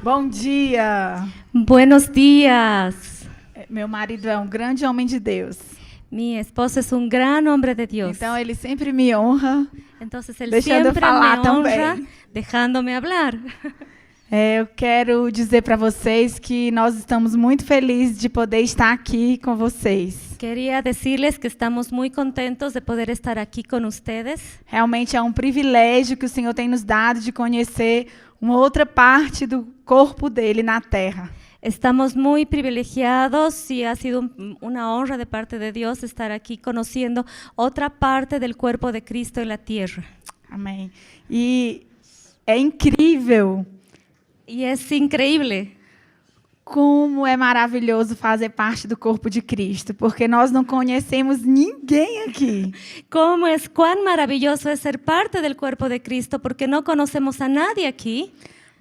Bom dia! Buenos días. Meu marido é um grande homem de Deus. Mi esposo es un gran hombre de Dios. Então ele sempre me honra. Entonces él Deixando eu siempre falar me honra também. dejándome hablar. Eu quero dizer para vocês que nós estamos muito felizes de poder estar aqui com vocês. Quería decirles que estamos muy contentos de poder estar aquí con ustedes. Realmente é um privilégio que o Senhor tem nos dado de conhecer uma outra parte do corpo dele na terra. Estamos muy privilegiados y ha sido una honra de parte de Dios estar aquí conociendo otra parte del cuerpo de Cristo en la tierra. Amém. E é incrível Y es increíble como é maravilhoso fazer parte do corpo de Cristo, porque nós não conhecemos ninguém aqui. cuán maravilloso es ser parte del cuerpo de Cristo porque no conocemos a nadie aquí.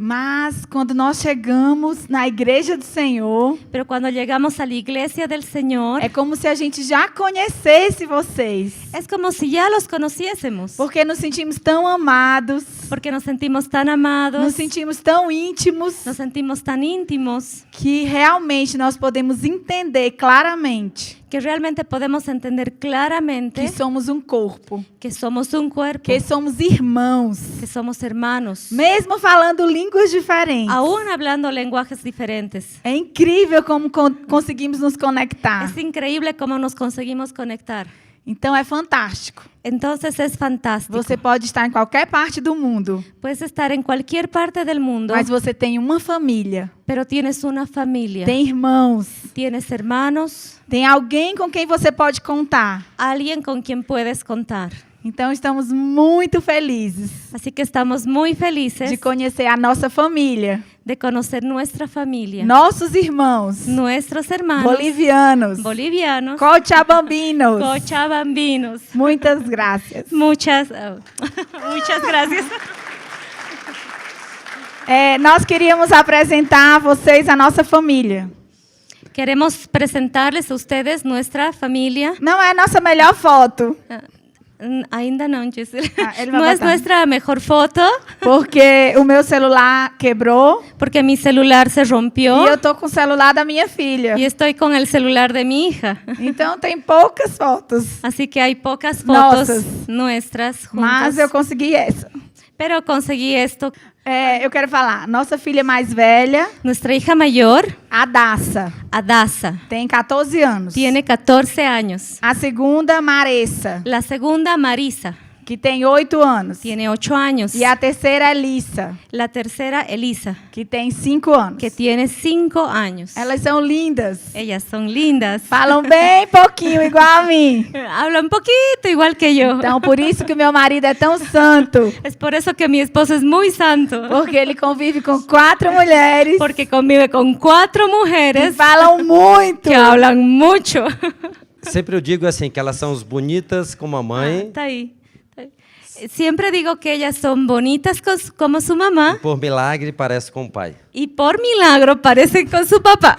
Mas quando nós chegamos na igreja do Senhor, Pero cuando llegamos a la iglesia del Señor, é como se a gente já conhecesse vocês, es como si ya los conociésemos, porque nos sentimos tão amados, porque nos sentimos tan amados, nos sentimos tão íntimos, nos sentimos tan íntimos, que realmente nós podemos entender claramente que realmente podemos entender claramente que somos um corpo, que somos un cuerpo, que somos irmãos, que somos hermanos, mesmo falando línguas diferentes. aún hablando lenguajes diferentes. É incrível como conseguimos nos conectar. Es increíble cómo nos conseguimos conectar. Então é fantástico. Entonces es fantástico. Você pode estar em qualquer parte do mundo, Puedes estar en cualquier parte del mundo, mas você tem uma família, pero tienes una familia, tem irmãos, tienes hermanos, tem alguém com quem você pode contar. alguien con quien puedes contar. Então estamos muito felizes Así que estamos muy de felices conhecer a nossa família, de conocer nuestra familia, nossos irmãos nuestros hermanos bolivianos, bolivianos, cochabambinos. cochabambinos. Muitas graças. Muchas gracias. Nós queríamos apresentar a vocês a nossa família. Queremos presentarles a ustedes nuestra familia. Não é a nossa melhor foto, Ainda no, Giselle. Él va No a es botar. nuestra mejor foto porque o meu celular quebrou porque mi celular se rompió e eu tô com o celular da minha filha. y estoy con el celular de mi hija. Então tem poucas fotos, Así que hay pocas fotos Nossas. nuestras mas juntas. eu consegui essa. Pero conseguí esto. Eu quero falar, nossa filha mais velha, Nuestra hija mayor, a Daça, Adasa, tem 14 anos. tiene 14 años. A segunda, Maressa, La segunda, Marisa, que tem 8 anos. tiene 8 años. E a terceira, Elissa, La tercera, Elisa, que tem 5 anos. que tiene 5 años. Elas são lindas. Ellas son lindas. Falam bem pouquinho, igual a mim. Hablan poquito igual que yo. Então, por isso que o meu marido é tão santo. Es por eso que mi esposo es muy santo. Porque ele convive com 4 mulheres Porque convive con 4 que mujeres falam muito. que hablan mucho. Sempre eu digo assim, que elas são as bonitas como a mãe, Está ahí. Está ahí. Siempre digo que ellas son bonitas como su mamá por milagre parece com o pai. y por milagro parecen con su papá.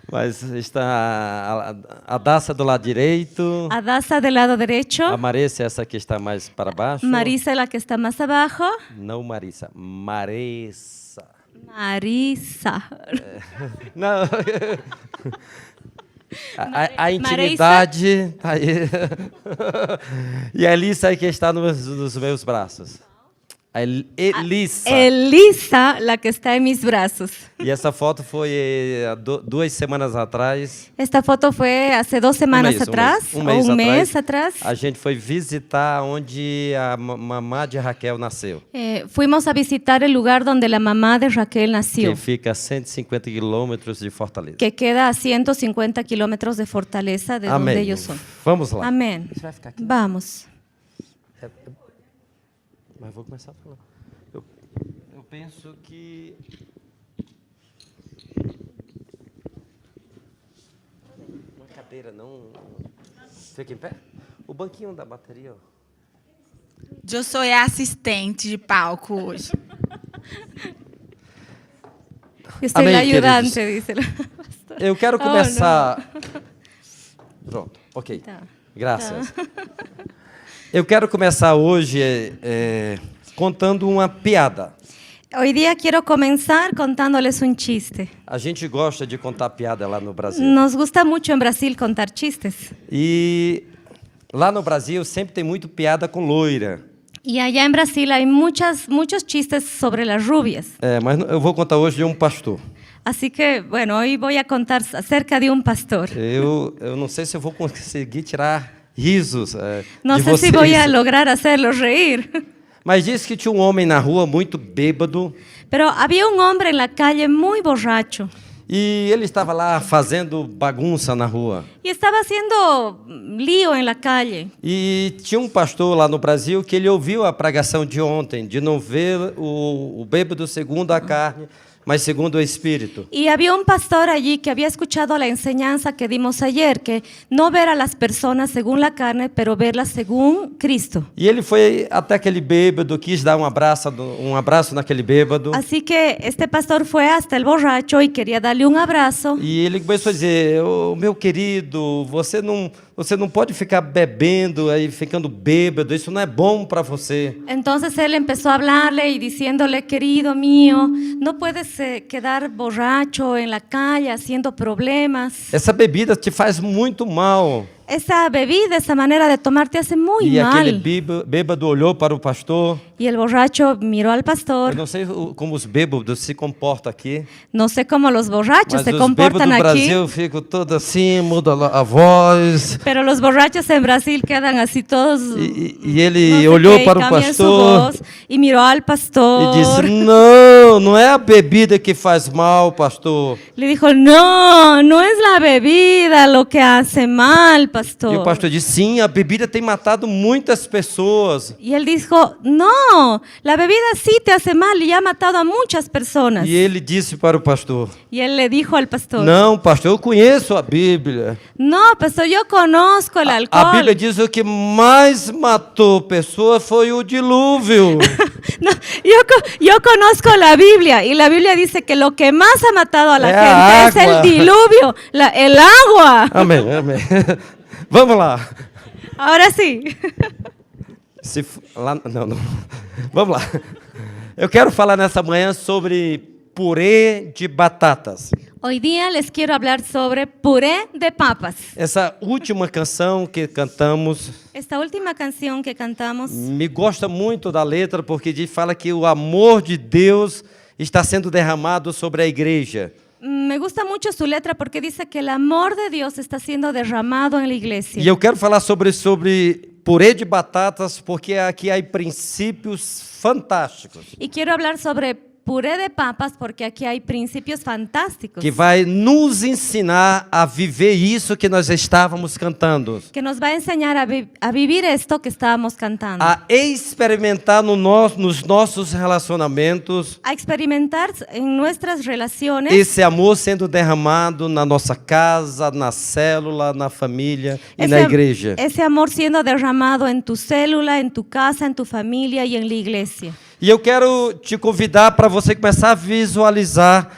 Mas está a Daça do lado direito, Adasa del lado derecho, a Marissa essa que está mais para baixo. Marisa la que está más abajo, Não Marissa, Maressa. Marisa. Não. A intimidade tá aí. E a Elissa aí que está nos meus braços. A Elissa. Elisa la que está en mis brazos. E essa foto foi há 2 semanas atrás. Esta foto fue hace 2 semanas mês, atrás, um o mês un mes atrás. A gente foi visitar onde a mamá de Raquel nasceu, Fuimos a visitar el lugar donde la mamá de Raquel nació, que fica a 150 quilômetros de Fortaleza. que queda a 150 kilómetros de Fortaleza, de donde Amém. ellos son. Vamos lá. Amén. Você vai ficar aqui. Vamos. Mas vou começar a falar. Eu penso que... Uma cadeira não... Fica em pé? O banquinho da bateria, ó. Eu sou assistente de palco hoje. Yo soy Amén, la ayudante, queridos. dice la Eu quero começar... Pronto, ok. Tá. Graças. Eu quero começar hoje contando uma piada. Hoy día quiero comenzar contándoles un chiste. A gente gosta de contar piada lá no Brasil. Nos gusta mucho en Brasil contar chistes. E lá no Brasil sempre tem muito piada com loira. Y allá en Brasil hay muchos chistes sobre las rubias. Mas eu vou contar hoje de um pastor. Así que, bueno, hoy voy a contar acerca de un pastor. Eu não sei se eu vou conseguir tirar risos No de sé vocês. si voy a lograr hacerlos reír. Mas diz que tinha um homem na rua muito bêbado Pero había un hombre en la calle muy borracho e ele estava lá fazendo bagunça na rua. y estaba haciendo lío en la calle. E tinha um pastor lá no Brasil que ele ouviu a pregação de ontem, de não ver o bêbado segundo a carne, mas segundo o Espírito. Y había un pastor allí que había escuchado la enseñanza que dimos ayer, que no ver a las personas según la carne, pero verlas según Cristo. E ele foi até aquele bêbado, quis dar um abraço naquele bêbado. Así que este pastor fue hasta el borracho y quería darle un abrazo. E ele começou a dizer: "Ô, meu querido, você não pode ficar bebendo aí, ficando bêbado, isso não é bom para você." Entonces él empezó a hablarle y diciéndole: querido mío, no puedes quedar borracho en la calle haciendo problemas. Essa bebida te faz muito mal. Esa bebida, esa manera de tomar te hace muy E aquele mal. bêbado olhou para o pastor. Y el borracho miró al Eu pastor. não sei como os bêbados se comportam aqui, No sé cómo los borrachos mas se os bêbados comportan do aquí, Brasil ficam todos assim, muda a voz. pero los borrachos en Brasil quedan así todos. E ele no sé olhou qué, y para o cambian su pastor voz, y miró al e pastor. disse: não é a bebida que faz mal, pastor. Le dijo: no, no es la bebida lo que hace mal, E pastor. o pastor disse: sim, a bebida tem matado muitas pessoas. Y él dijo: no, la bebida sí te hace mal y ha matado a muchas personas. E ele disse para o pastor: Y él le dijo al pastor: não, pastor, eu conheço a Bíblia. no, pastor, yo conozco el A alcohol. Bíblia diz que o que mais matou pessoas foi o dilúvio. No, yo conozco la Biblia y la Biblia dice que lo que más ha matado a la La gente es agua. el diluvio, el agua. Amém, amém. Vamos lá. Ahora sí. Não. Vamos lá. Eu quero falar nessa manhã sobre purê de batatas. Hoy día les quiero hablar sobre puré de papas. Essa última canção que cantamos Esta última canción que cantamos me gosta muito da letra porque fala que o amor de Deus está sendo derramado sobre a igreja. me gusta mucho su letra porque dice que el amor de Dios está siendo derramado en la iglesia. E eu quero falar sobre purê de batatas porque aqui há princípios fantásticos Y quiero hablar sobre puré de papas porque aquí hay principios fantásticos que vai nos ensinar a viver isso que nós estávamos cantando, que nos va a enseñar a vivir esto que estábamos cantando. a experimentar nos nossos relacionamentos A experimentar en nuestras relaciones esse amor sendo derramado na nossa casa, na célula, na família e na igreja. ese amor siendo derramado en tu célula, en tu casa, en tu familia y en la iglesia. E eu quero te convidar para você começar a visualizar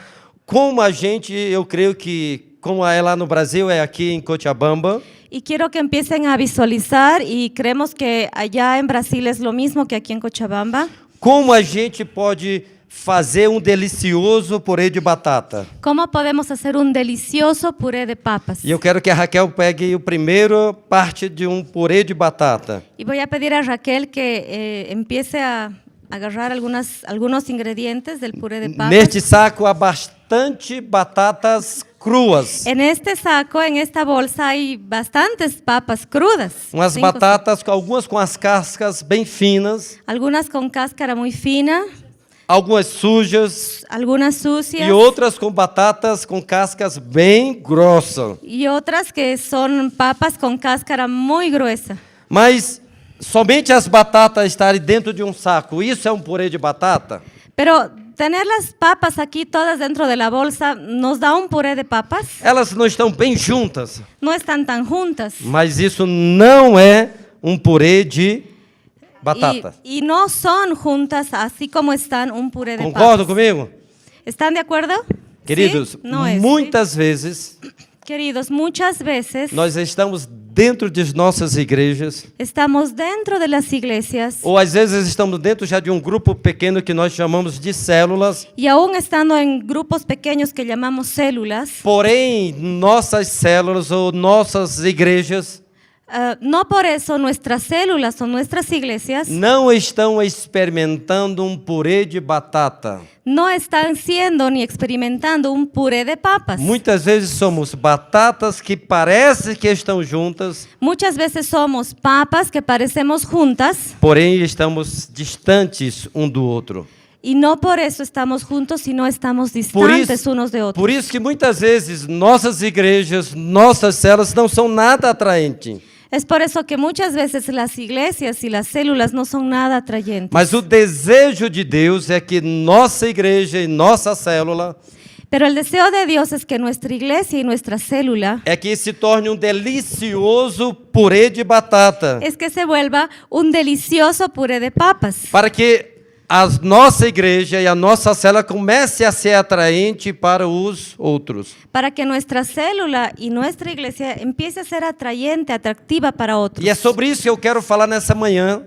como a gente, eu creio que como é lá no Brasil, é aqui em Cochabamba, Y quiero que empiecen a visualizar, y creemos que allá en Brasil es lo mismo que aquí en Cochabamba, como a gente pode fazer delicioso purê de batata. cómo podemos hacer un delicioso puré de papas. E eu quero que a Raquel pegue a primeira parte de purê de batata. Y voy a pedir a Raquel que empiece a agarrar algunos ingredientes del puré de papas. Neste saco há bastante batatas cruas. En este saco, en esta bolsa, hay bastantes papas crudas. Umas 5, batatas, algumas com as cascas bem finas, algunas con cáscara muy fina, algumas sujas algunas sucias e outras com batatas com cascas bem grossas. y otras que son papas con cáscara muy gruesa. Mas somente as batatas estarem dentro de saco, isso é purê de batata? Pero tener las papas aquí todas dentro de la bolsa nos da un puré de papas. Elas não estão bem juntas, No están tan juntas. mas isso não é purê de batata. Y no son juntas así como están un puré de Concordam papas. comigo? ¿Están de acuerdo? Queridos, ¿Sí? No es, ¿sí? muitas vezes Queridos, muchas veces nós estamos dentro de nossas igrejas, estamos dentro de las iglesias ou às vezes estamos dentro já de um grupo pequeno que nós chamamos de células, y aún estando en grupos pequeños que llamamos células, porém nossas células ou nossas igrejas no por eso nuestras células o nuestras iglesias não estão experimentando um purê de batata. no están siendo ni experimentando un puré de papas. Muitas vezes somos batatas que parecem que estão juntas, Muchas veces somos papas que parecemos juntas porém estamos distantes um do outro. y no por eso estamos juntos, sino estamos distantes unos de otros. Por isso que muitas vezes nossas igrejas, nossas células não são nada atraentes. Es por eso que muchas veces las iglesias y las células no son nada atrayentes. Mas o desejo de Deus é que nossa igreja e nossa célula Pero el deseo de Dios es que nuestra iglesia y nuestra célula é que se torne um delicioso purê de batata, es que se vuelva un delicioso puré de papas. para que a nossa igreja e a nossa célula comece a ser atraente para os outros. Para que nuestra célula y nuestra iglesia empiece a ser atrayente, atractiva para otros. E é sobre isso que eu quero falar nessa manhã.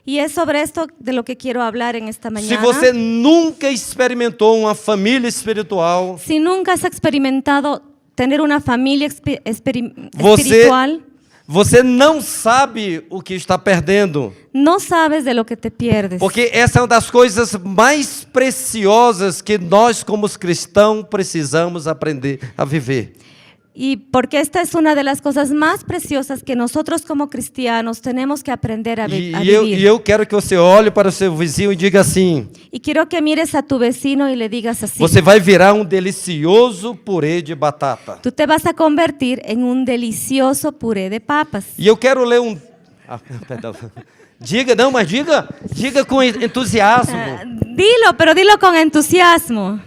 Y es sobre esto de lo que quiero hablar en esta Se mañana. você nunca experimentou uma família espiritual, Si nunca has experimentado tener una familia Você- espiritual, você não sabe o que está perdendo. no sabes de lo que te pierdes. Porque essa é uma das coisas mais preciosas que nós, como cristãos, precisamos aprender a viver. Y porque esta es una de las cosas más preciosas que nosotros como cristianos tenemos que aprender a E vivir. eu quero que você olhe para o seu vizinho e diga assim: Y quiero que mires a tu vecino y le digas así: você vai virar um delicioso purê de batata. tú te vas a convertir en un delicioso puré de papas. E eu quero ler um. Perdão. Diga, não, mas diga com entusiasmo. Dilo, pero dilo con entusiasmo.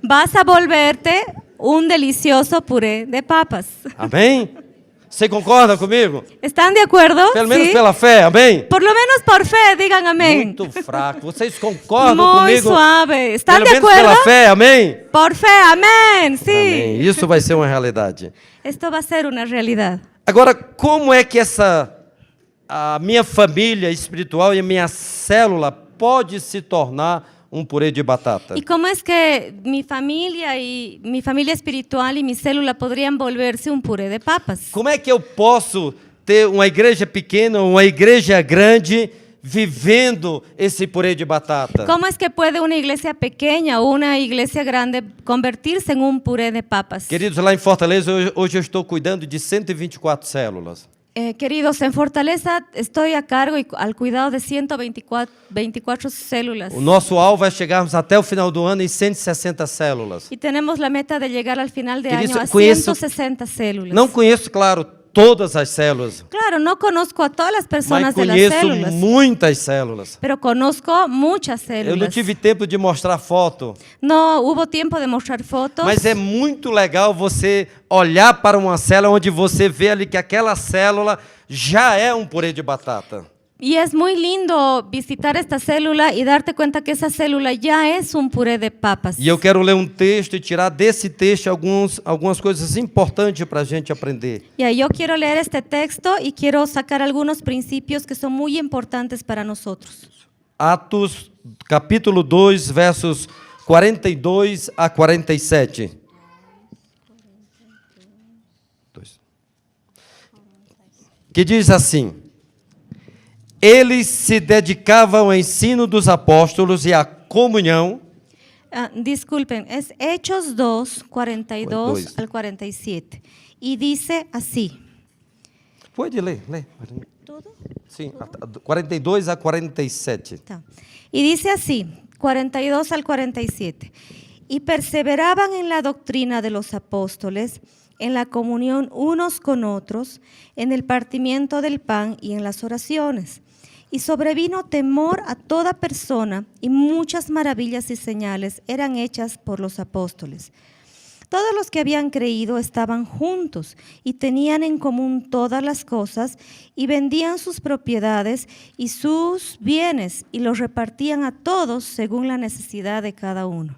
Vas a volverte un delicioso puré de papas. Amém? Você concorda comigo? ¿Están de acuerdo? Pelo menos ¿Sí? pela fé, amém? Por lo menos por fe, digan amén. Muito fraco. Vocês concordam Muy comigo? suave. ¿Están Pelo de menos acuerdo? pela fé, amém? Por fe, amén. Sí. Amém. Isso vai ser uma realidade. Esto va a ser una realidad. Agora, como é que a minha família espiritual e a minha célula pode se tornar um purê de batata? ¿Y cómo es que mi familia espiritual y mi célula podrían volverse un puré de papas? Como é que eu posso ter uma igreja pequena ou uma igreja grande vivendo esse purê de batata? ¿Cómo es que puede una iglesia pequeña o una iglesia grande convertirse en un puré de papas? Queridos, lá em Fortaleza, hoje eu estou cuidando de 124 células. Queridos, en Fortaleza estoy a cargo y al cuidado de 124 células. O nosso alvo é chegarmos até o final do ano em 160 células. Y tenemos la meta de llegar al final de Queridos, año a conheço- 160 células. Não conheço, claro, todas as células, Claro, no conozco a todas las mas personas de las conheço células, muitas células. pero conozco muchas Eu não células. tive tempo de mostrar foto, No hubo tiempo de mostrar fotos, mas é muito legal você olhar para uma célula onde você vê ali que aquela célula já é um purê de batata. y es muy lindo visitar esta célula y darte cuenta que esa célula ya es un puré de papas. E eu quero ler um texto e tirar desse texto algumas coisas importantes para a gente aprender. Ya, yo quiero leer este texto y quiero sacar algunos principios que son muy importantes para nosotros. Atos, capítulo 2, versos 42 a 47. Que diz assim: eles se dedicavam ao ensino dos apóstolos e à comunhão. Disculpen, es Hechos 2, 42 Dois. al 47. Y dice así. Pode ler. ¿Todo? Sim, 42 a 47. Tá. Y dice así, 42 al 47. Y perseveraban en la doctrina de los apóstoles, en la comunión unos con otros, en el partimiento del pan y en las oraciones. Y sobrevino temor a toda persona, y muchas maravillas y señales eran hechas por los apóstoles. Todos los que habían creído estaban juntos y tenían en común todas las cosas y vendían sus propiedades y sus bienes y los repartían a todos según la necesidad de cada uno.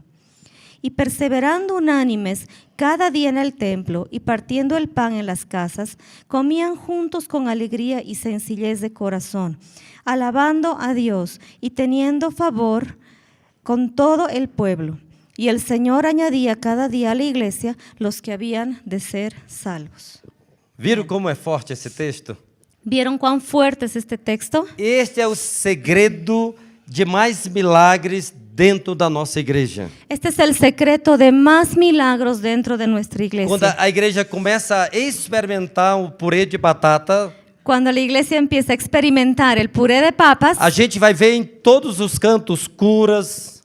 y perseverando unánimes cada día en el templo y partiendo el pan en las casas, comían juntos con alegría y sencillez de corazón, alabando a Dios y teniendo favor con todo el pueblo. Y el Señor añadía cada día a la iglesia los que habían de ser salvos. Viram como é forte esse texto? ¿Vieron cuán fuerte es este texto? Este é o segredo de mais milagres dentro da nossa igreja. Este es el secreto de más milagros dentro de nuestra Quando iglesia. a igreja começa a experimentar o purê de batata, Cuando la iglesia empieza a experimentar el puré de papas, a gente vai ver em todos os cantos curas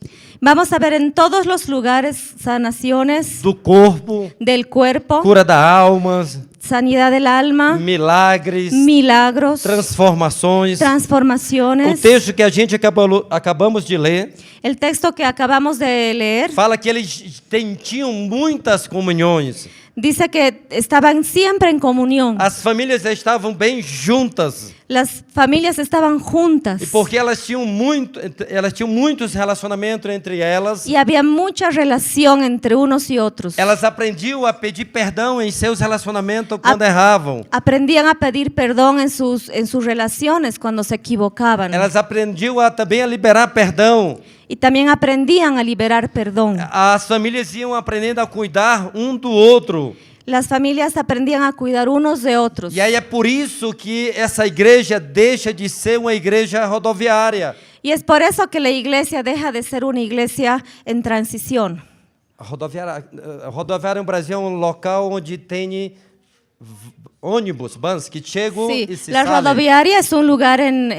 vamos a ver en todos los lugares sanaciones do corpo, del cuerpo, cura da alma, sanidad del alma, milagres, milagros, transformações. O transformaciones. texto que a gente acabamos de ler El texto que acabamos de leer fala que eles tinham muitas comunhões. dice que estaban siempre en comunión. As famílias estavam bem juntas. Las familias estaban juntas. E porque elas tinham muitos relacionamentos entre elas, Y había mucha relación entre unos y otros. elas aprendiam a pedir perdão em seus relacionamentos quando erravam. Aprendían a pedir perdón en sus relaciones cuando se equivocaban. Elas aprendiam também a liberar perdão. Y también aprendían a liberar perdón. As famílias iam aprendendo a cuidar um do outro. Las familias aprendían a cuidar unos de otros. E aí é por isso que essa igreja deixa de ser uma igreja rodoviária. Y es por eso que la iglesia deja de ser una iglesia en transición. Rodoviária no Brasil é um local onde tem ônibus, vans que chegam Sí, e se la salem. rodoviaria es un lugar en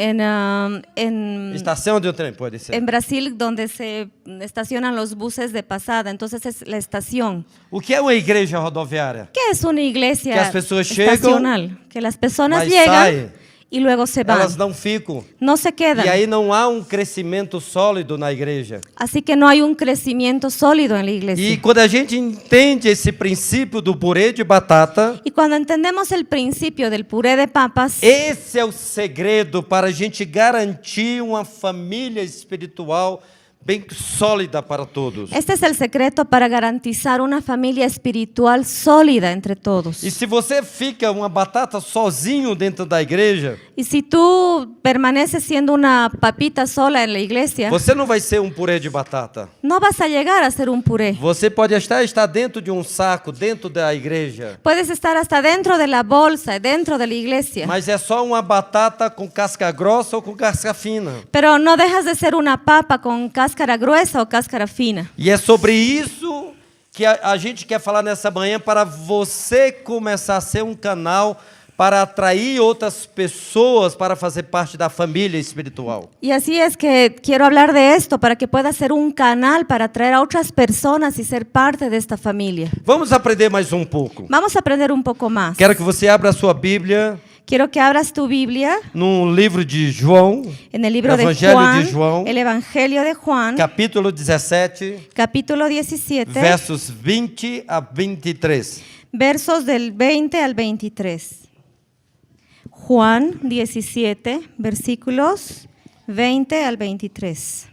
Estação de trem, pode ser. Brasil donde se estacionan los buses de pasada. Entonces es la estación. O que é uma igreja rodoviária? ¿Qué es una iglesia Que las personas llegan, estacional? Que las personas mas llegan saem. y luego se van. Elas não ficam. No se quedan. E aí não há um crescimento sólido na igreja. Así que no hay un crecimiento sólido en la iglesia. E quando a gente entende esse princípio do purê de batata, Y cuando entendemos el principio del puré de papas, esse é o segredo para a gente garantir uma família espiritual bem sólida para todos. este es el secreto para garantizar una familia espiritual sólida entre todos. E se você fica uma batata sozinho dentro da igreja, Y si tú permaneces siendo una papita sola en la iglesia, você não vai ser um purê de batata. no vas a llegar a ser un puré. Você pode estar dentro de um saco, dentro da igreja, Puedes estar hasta dentro de la bolsa, dentro de la iglesia, mas é só uma batata com casca grossa ou com casca fina. pero no dejas de ser una papa con cáscara gruesa o cáscara fina. E é sobre isso que a gente quer falar nessa manhã, para você começar a ser um canal para atrair outras pessoas para fazer parte da família espiritual. Y así es que quiero hablar de esto para que pueda ser un canal para atraer a otras personas y ser parte de esta familia. Vamos aprender mais um pouco. Vamos a aprender un poco más. Quero que você abra a sua Bíblia Quiero que abras tu Biblia no livro de João, en el libro de Evangelho Juan, de João, el Evangelio de Juan, capítulo 17, capítulo 17, versos 20 a 23. versos del 20 al 23. Juan 17, versículos 20 al 23.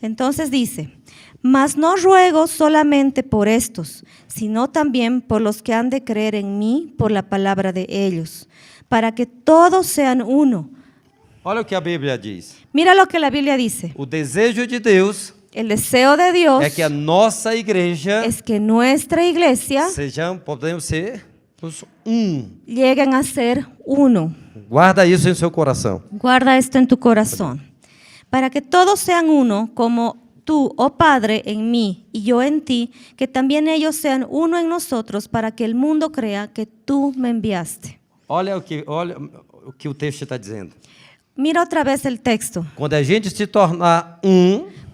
Entonces dice: mas no ruego solamente por estos, sino también por los que han de creer en mí por la palabra de ellos, para que todos sean uno. Olha o que a Bíblia diz. Mira lo que la Biblia dice. O desejo de Deus El deseo de Dios é que a nossa igreja es que nuestra iglesia podemos ser lleguen a ser uno. Guarda isso em seu coração. Guarda esto en tu corazón. Para que todos sean uno, como tú, oh Padre, en mí y yo en ti, que también ellos sean uno en nosotros, para que el mundo crea que tú me enviaste. Olha o que o texto está dizendo. Mira otra vez el texto. Quando a gente se tornar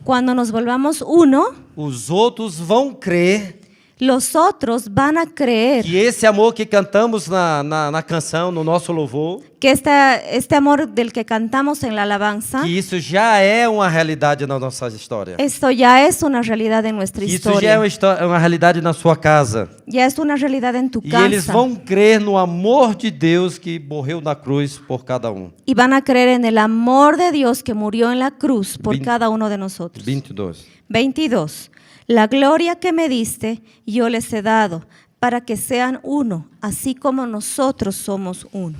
Cuando nos volvamos uno, os outros vão crer los otros van a creer que esse amor que cantamos na canção, no nosso louvor, que este amor del que cantamos en la alabanza, que isso já é uma realidade na nossa história. esto ya es una realidad en nuestra Que isso já historia. é uma realidade na sua casa. Ya es una realidad en tu E eles casa. vão crer no amor de Deus que morreu na cruz por cada um. Y van a creer en el amor de Dios que murió en la cruz por cada uno de nosotros. 22. 22. La gloria que me diste, yo les he dado, para que sean uno, así como nosotros somos uno.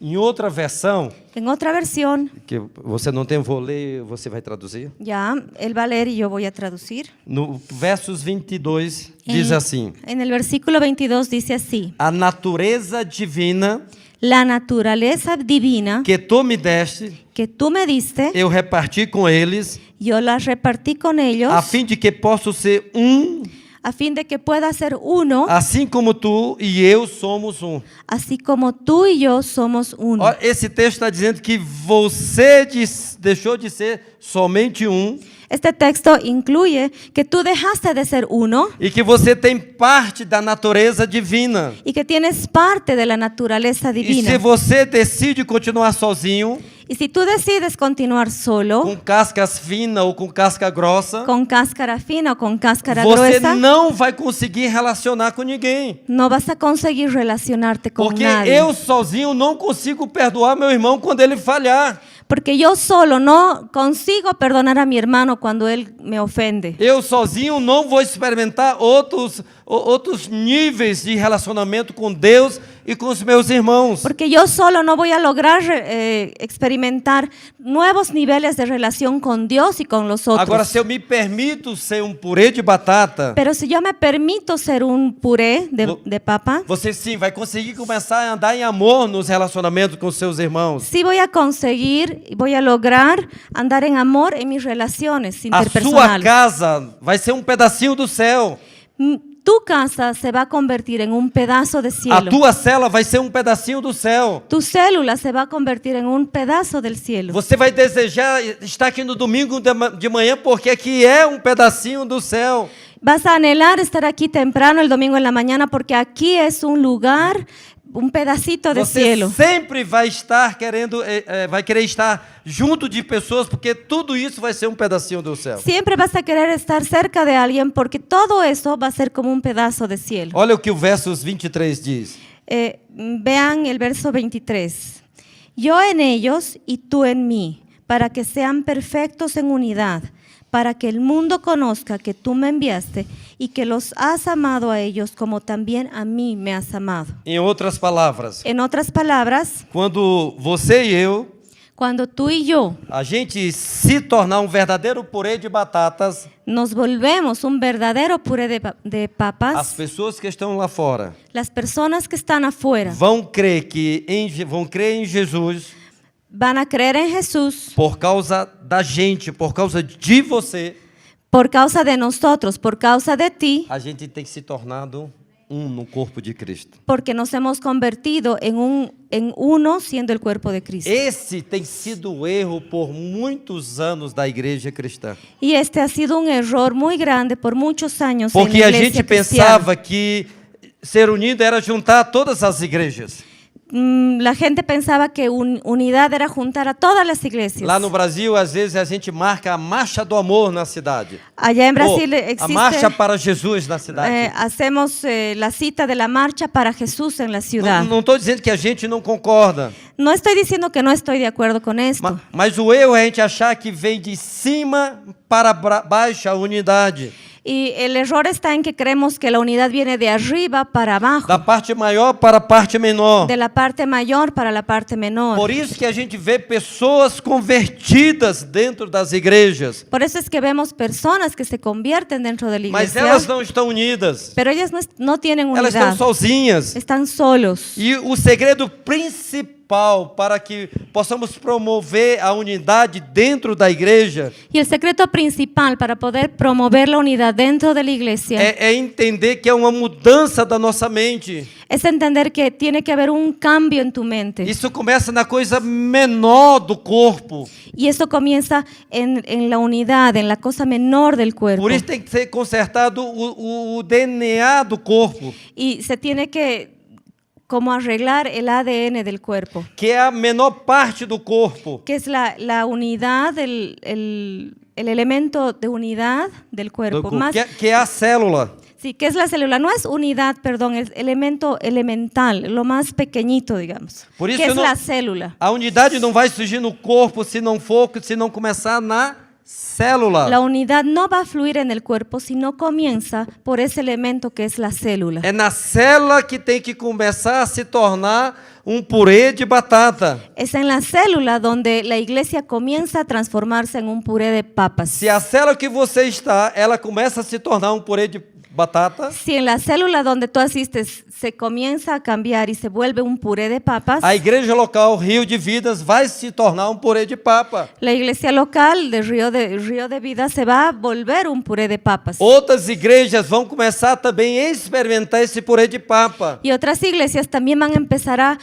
Em outra versão, En otra versión, que você não tem, vou ler, você vai traduzir. ya él va a leer y yo voy a traducir. No versos 22, diz assim: En el versículo 22 dice así: a natureza divina la naturaleza divina que tu me deste, que tú me diste, eu reparti com eles, yo la repartí con ellos, a fim de que possa ser a fin de que pueda ser uno, assim como tu e eu somos um. así como tú y yo somos uno. Ó, esse texto está dizendo que você deixou de ser somente um Este texto incluye que tú dejaste de ser uno e que você tem parte da natureza divina. y que tienes parte de la naturaleza E se divina. você decide continuar sozinho, Y si tú decides continuar solo, com cascas finas ou com casca grossa, con cáscara fina o con cáscara você gruesa, não vai conseguir relacionar com ninguém. no vas a conseguir relacionarte con Porque nadie. eu sozinho não consigo perdoar meu irmão quando ele falhar. Porque yo solo no consigo perdonar a mi hermano cuando él me ofende. Eu sozinho não vou experimentar outros níveis de relacionamento com Deus e com os meus irmãos. Porque yo solo no voy a lograr experimentar nuevos niveles de relación con Dios y con los otros. Agora, se eu me permito ser um purê de batata, Pero si yo me permito ser un puré de papa, você sim vai conseguir começar a andar em amor nos relacionamentos com seus irmãos. sí voy a conseguir y voy a lograr andar en amor en mis relaciones A sua interpersonales. casa vai ser um pedacinho do céu. Tu casa se va a convertir en un pedazo de A cielo. tua cela vai ser um pedacinho do céu. Tu célula se va a convertir en un pedazo del cielo. Você vai desejar estar aqui no domingo de manhã porque aqui é um pedacinho do céu. Vas a anhelar estar aquí temprano el domingo en la mañana porque aquí es un lugar, un pedacito de Você cielo. sempre vai estar querendo, vai querer estar junto de pessoas porque tudo isso vai ser um pedacinho do céu. Siempre vas a querer estar cerca de alguien porque todo eso va a ser como un pedazo de cielo. Olha o que o versos 23 diz. Vean el verso 23. Yo en ellos y tú en mí, para que sean perfectos en unidad, para que el mundo conozca que tú me enviaste y que los has amado a ellos como también a mí me has amado. Em outras palavras, En otras palabras, quando você e eu, cuando tú y yo a gente se tornar um verdadeiro purê de batatas, nos volvemos un verdadero puré de as papas, pessoas que estão lá fora las personas que están afuera vão crer em Jesus van a creer en Jesús por causa da gente, por causa de você. por causa de nosotros, por causa de ti, A gente tem se tornado no corpo de Cristo. porque nos hemos convertido en uno siendo el cuerpo de Cristo. Esse tem sido o erro por muitos anos da igreja cristã. Y este ha sido un error muy grande por muchos años Porque en la a iglesia gente cristiana. pensava que ser unido era juntar todas as igrejas. La gente pensaba que unidad era juntar a todas las iglesias. Lá no Brasil, às vezes, a gente marca a Marcha do Amor na cidade. Allá en Brasil Ou a existe, Marcha para Jesus na cidade. hacemos la cita de la marcha para Jesús en la ciudad. Não estou dizendo que a gente não concorda, No estoy diciendo que no estoy de acuerdo con esto, mas o erro é a gente achar que vem de cima para baixo a unidade. y el error está en que creemos que la unidad viene de arriba para abajo, Da parte maior para a parte menor. de la parte mayor para la parte menor. Por isso que a gente vê pessoas convertidas dentro das igrejas, Por eso es que vemos personas que se convierten dentro de la mas iglesia, elas não estão unidas. pero ellas no tienen Elas estão unidad, sozinhas. están solos. E o segredo principal para que possamos promover a unidade dentro da igreja Y el secreto principal para poder promover la unidad dentro de la iglesia é entender que é uma mudança da nossa mente. es entender que tiene que haber un cambio en tu mente. Isso começa na coisa menor do corpo. Y eso comienza en la unidad, en la cosa menor del cuerpo. Por isso tem que ser consertado o DNA do corpo, Y se tiene que como arreglar el ADN del cuerpo, que é a menor parte do corpo. que es la unidad, el elemento de unidad del Do cuerpo. corpo, Más, que é a célula. sí, ¿qué es la célula? No es unidad, perdón, es elemento elemental, lo más pequeñito, digamos. Por isso ¿Qué es não- la célula? A unidade não vai surgir no corpo se não começar na célula. La unidad no va a fluir en el cuerpo si no comienza por ese elemento que es la célula. É na célula que tem que começar a se tornar um purê de batata. Es en la célula donde la iglesia comienza a transformarse en un puré de papas. Se a célula que você está, ela começa a se tornar um purê de batata, Si en la célula donde tú asistes se comienza a cambiar y se vuelve un puré de papas, a igreja local Rio de Vidas vai se tornar um purê de papa. la iglesia local de Río de Vida se va a volver un puré de papas. Outras igrejas vão começar também a experimentar esse purê de papa. Y otras iglesias también van a empezar a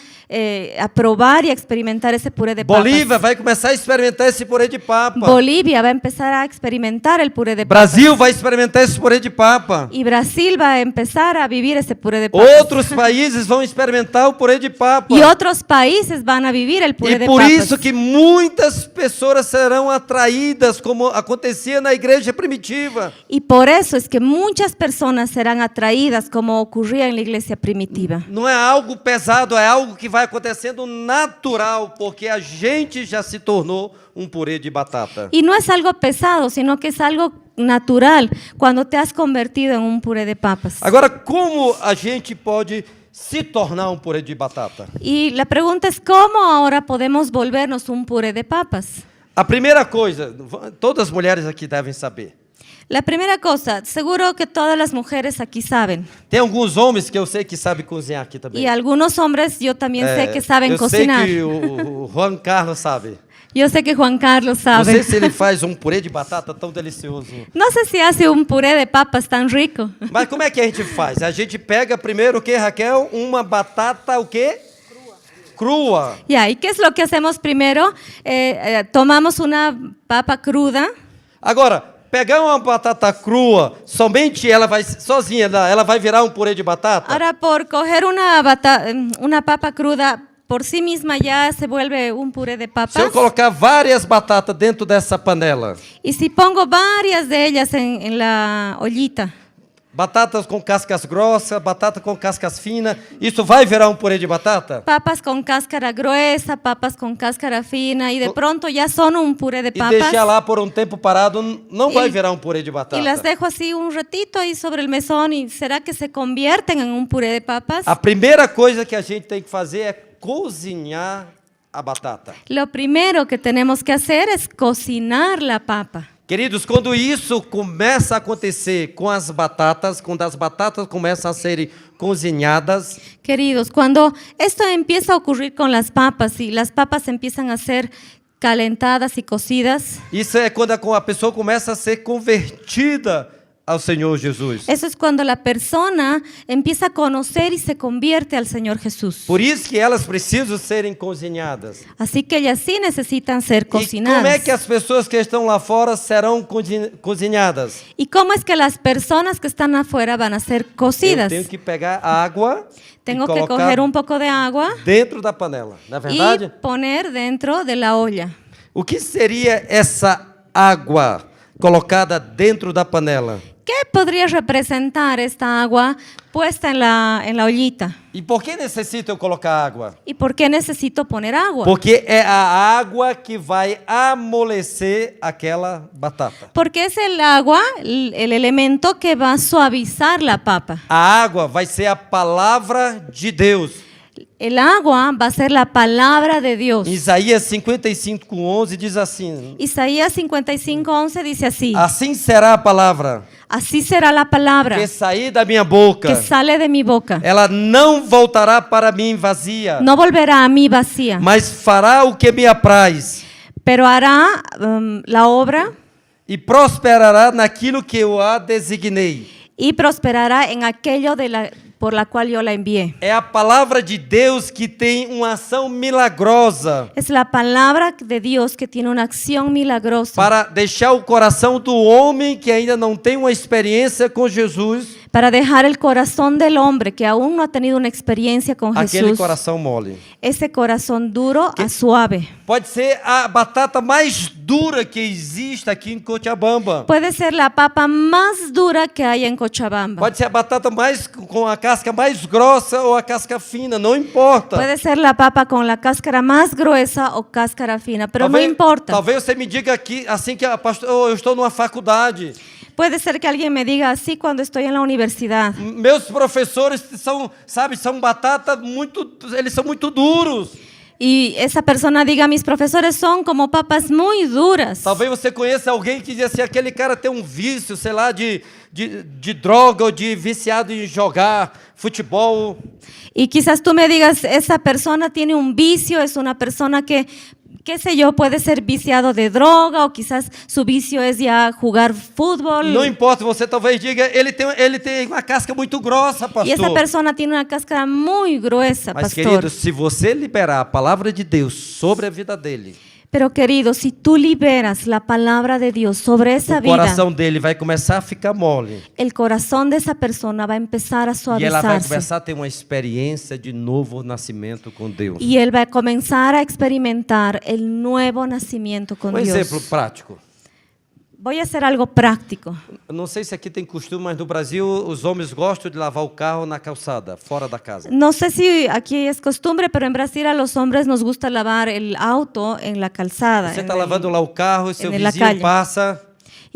probar y a experimentar ese puré de papas. Bolívia vai começar a experimentar esse purê de papa. Bolivia va a empezar a experimentar el puré de papas. Brasil vai experimentar esse purê de papa. Y Brasil va a empezar a vivir ese puré de papas. Outros países vão experimentar o purê de papa. Y otros países van a vivir el puré E de por papas. isso que muitas pessoas serão atraídas, como acontecia na igreja primitiva. Y por eso es que muchas personas serán atraídas como ocurría en la iglesia primitiva. Não é algo pesado, é algo que vai acontecendo natural, porque a gente já se tornou um purê de batata. Y no es algo pesado, sino que es algo natural cuando te has convertido en un puré de papas. Agora, como a gente pode se tornar um purê de batata? Y la pregunta es, ¿cómo ahora podemos volvernos un puré de papas? A primeira coisa, todas as mulheres aqui devem saber. La primera cosa, seguro que todas las mujeres aquí saben, Tem alguns homens que eu sei que sabem cozinhar aqui também. y algunos hombres yo también sé que saben eu cocinar. sei que o Juan Carlos sabe. Yo sé que Juan Carlos Não sei sabe. se ele faz um purê de batata tão delicioso. No sé si hace un puré de papas tan rico. Mas como é que a gente faz? A gente pega primeiro o que, Raquel? Uma batata, o quê? Crua. Ya, ¿y qué es lo que hacemos primero? Tomamos una papa cruda. Agora, pegar uma batata crua, somente ela vai, sozinha, ela vai virar um purê de batata? Ahora, por coger una papa cruda, por sí misma ya se vuelve un puré de Se papas. eu colocar várias batatas dentro dessa panela, Y si pongo varias de ellas en la ollita, batatas com cascas grossas, batata com cascas finas, isso vai virar um purê de batata? papas con cáscara gruesa, papas con cáscara fina, y de pronto ya son un puré de E papas. deixar lá por um tempo parado, não vai virar um purê de batata. Y las dejo así un ratito ahí sobre el mesón, y ¿será que se convierten en un puré de papas? A primeira coisa que a gente tem que fazer é cozinhar a batata. Lo primero que tenemos que hacer es cocinar la papa. Queridos, quando isso começa a acontecer com as batatas, quando as batatas começam a serem cozinhadas, Queridos, cuando esto empieza a ocurrir con las papas y las papas empiezan a ser calentadas y cocidas, isso é quando a pessoa começa a ser convertida ao Senhor Jesus. eso es cuando la persona empieza a conocer y se convierte al Señor Jesús. Por isso que elas precisam serem cozinhadas. Así que ellas sí necesitan ser E como é cocinadas. que as pessoas que estão lá fora serão cozinhadas? ¿Y cómo es que las personas que están afuera van a ser Eu cocidas? tenho que pegar água Tengo e que colocar coger un poco de agua dentro da panela, não é verdade? y poner dentro de la olla. O que seria essa água colocada dentro da panela? ¿Qué podría representar esta agua puesta en la ollita? E por que necessito eu colocar água? ¿Y por qué necesito poner agua? Porque é a água que vai amolecer aquela batata. Porque es el agua, el elemento que va a suavizar la papa. A água vai ser a palavra de Deus. El agua va a ser la palabra de Dios. Isaías 55:11 diz assim: Isaías 55:11 dice así: Assim será a palavra así será la palabra que sair da minha boca. que sale de mi boca. Ela não voltará para mim vazia, No volverá a mí vacía, mas fará o que me apraz pero hará la obra e prosperará naquilo que eu a designei. y prosperará en aquello por la cual yo la envié. É a palavra de Deus que tem uma ação milagrosa Es la palabra de Dios que tiene una acción milagrosa para deixar o coração do homem que ainda não tem uma experiência com Jesus para dejar el corazón del hombre que aún no ha tenido una experiencia con aquele Jesús, coração mole. ese corazón duro a suave. Pode ser a batata mais dura que existe aqui em Cochabamba. Puede ser la papa más dura que hay en Cochabamba. Pode ser a batata mais com a casca mais grossa ou a casca fina, não importa. Puede ser la papa con la cáscara más gruesa o cáscara fina, pero no importa. Talvez você me diga aqui, assim que pastor, eu estou numa faculdade. Puede ser que alguien me diga así cuando estoy en la universidad. Meus professores são, sabe, são batata muito, eles são muito duros. Y esa persona diga, mis profesores son como papas muy duras. Talvez você conheça alguém que diz assim, aquele cara tem um vício, sei lá, de droga ou de viciado em jogar futebol. Y quizás tú me digas, esa persona tiene un vicio, es una persona que, qué sé yo, puede ser viciado de droga o quizás su vicio es ya jugar fútbol. Não importa, você talvez diga, ele tem uma casca muito grossa, pastor. Y esa persona tiene una cáscara muy gruesa, Mas, pastor. querido, se você liberar a palavra de Deus sobre a vida dele, Pero querido, si tú liberas la palabra de Dios sobre esa o vida, coração dele vai começar a ficar mole. el corazón de esa persona va a empezar a E ela vai suavizarse. começar a ter uma experiência de novo nascimento com Deus. Y él va a comenzar a experimentar el nuevo nacimiento con Um Dios. exemplo prático. Voy a hacer algo práctico. Eu não sei se aqui tem costume, mas no Brasil os homens gostam de lavar o carro na calçada, fora da casa. No sé si aquí es costumbre, pero en Brasil a los hombres nos gusta lavar el auto en la calzada. Você en está el- lavando lá o carro e seu en la vizinho calle. passa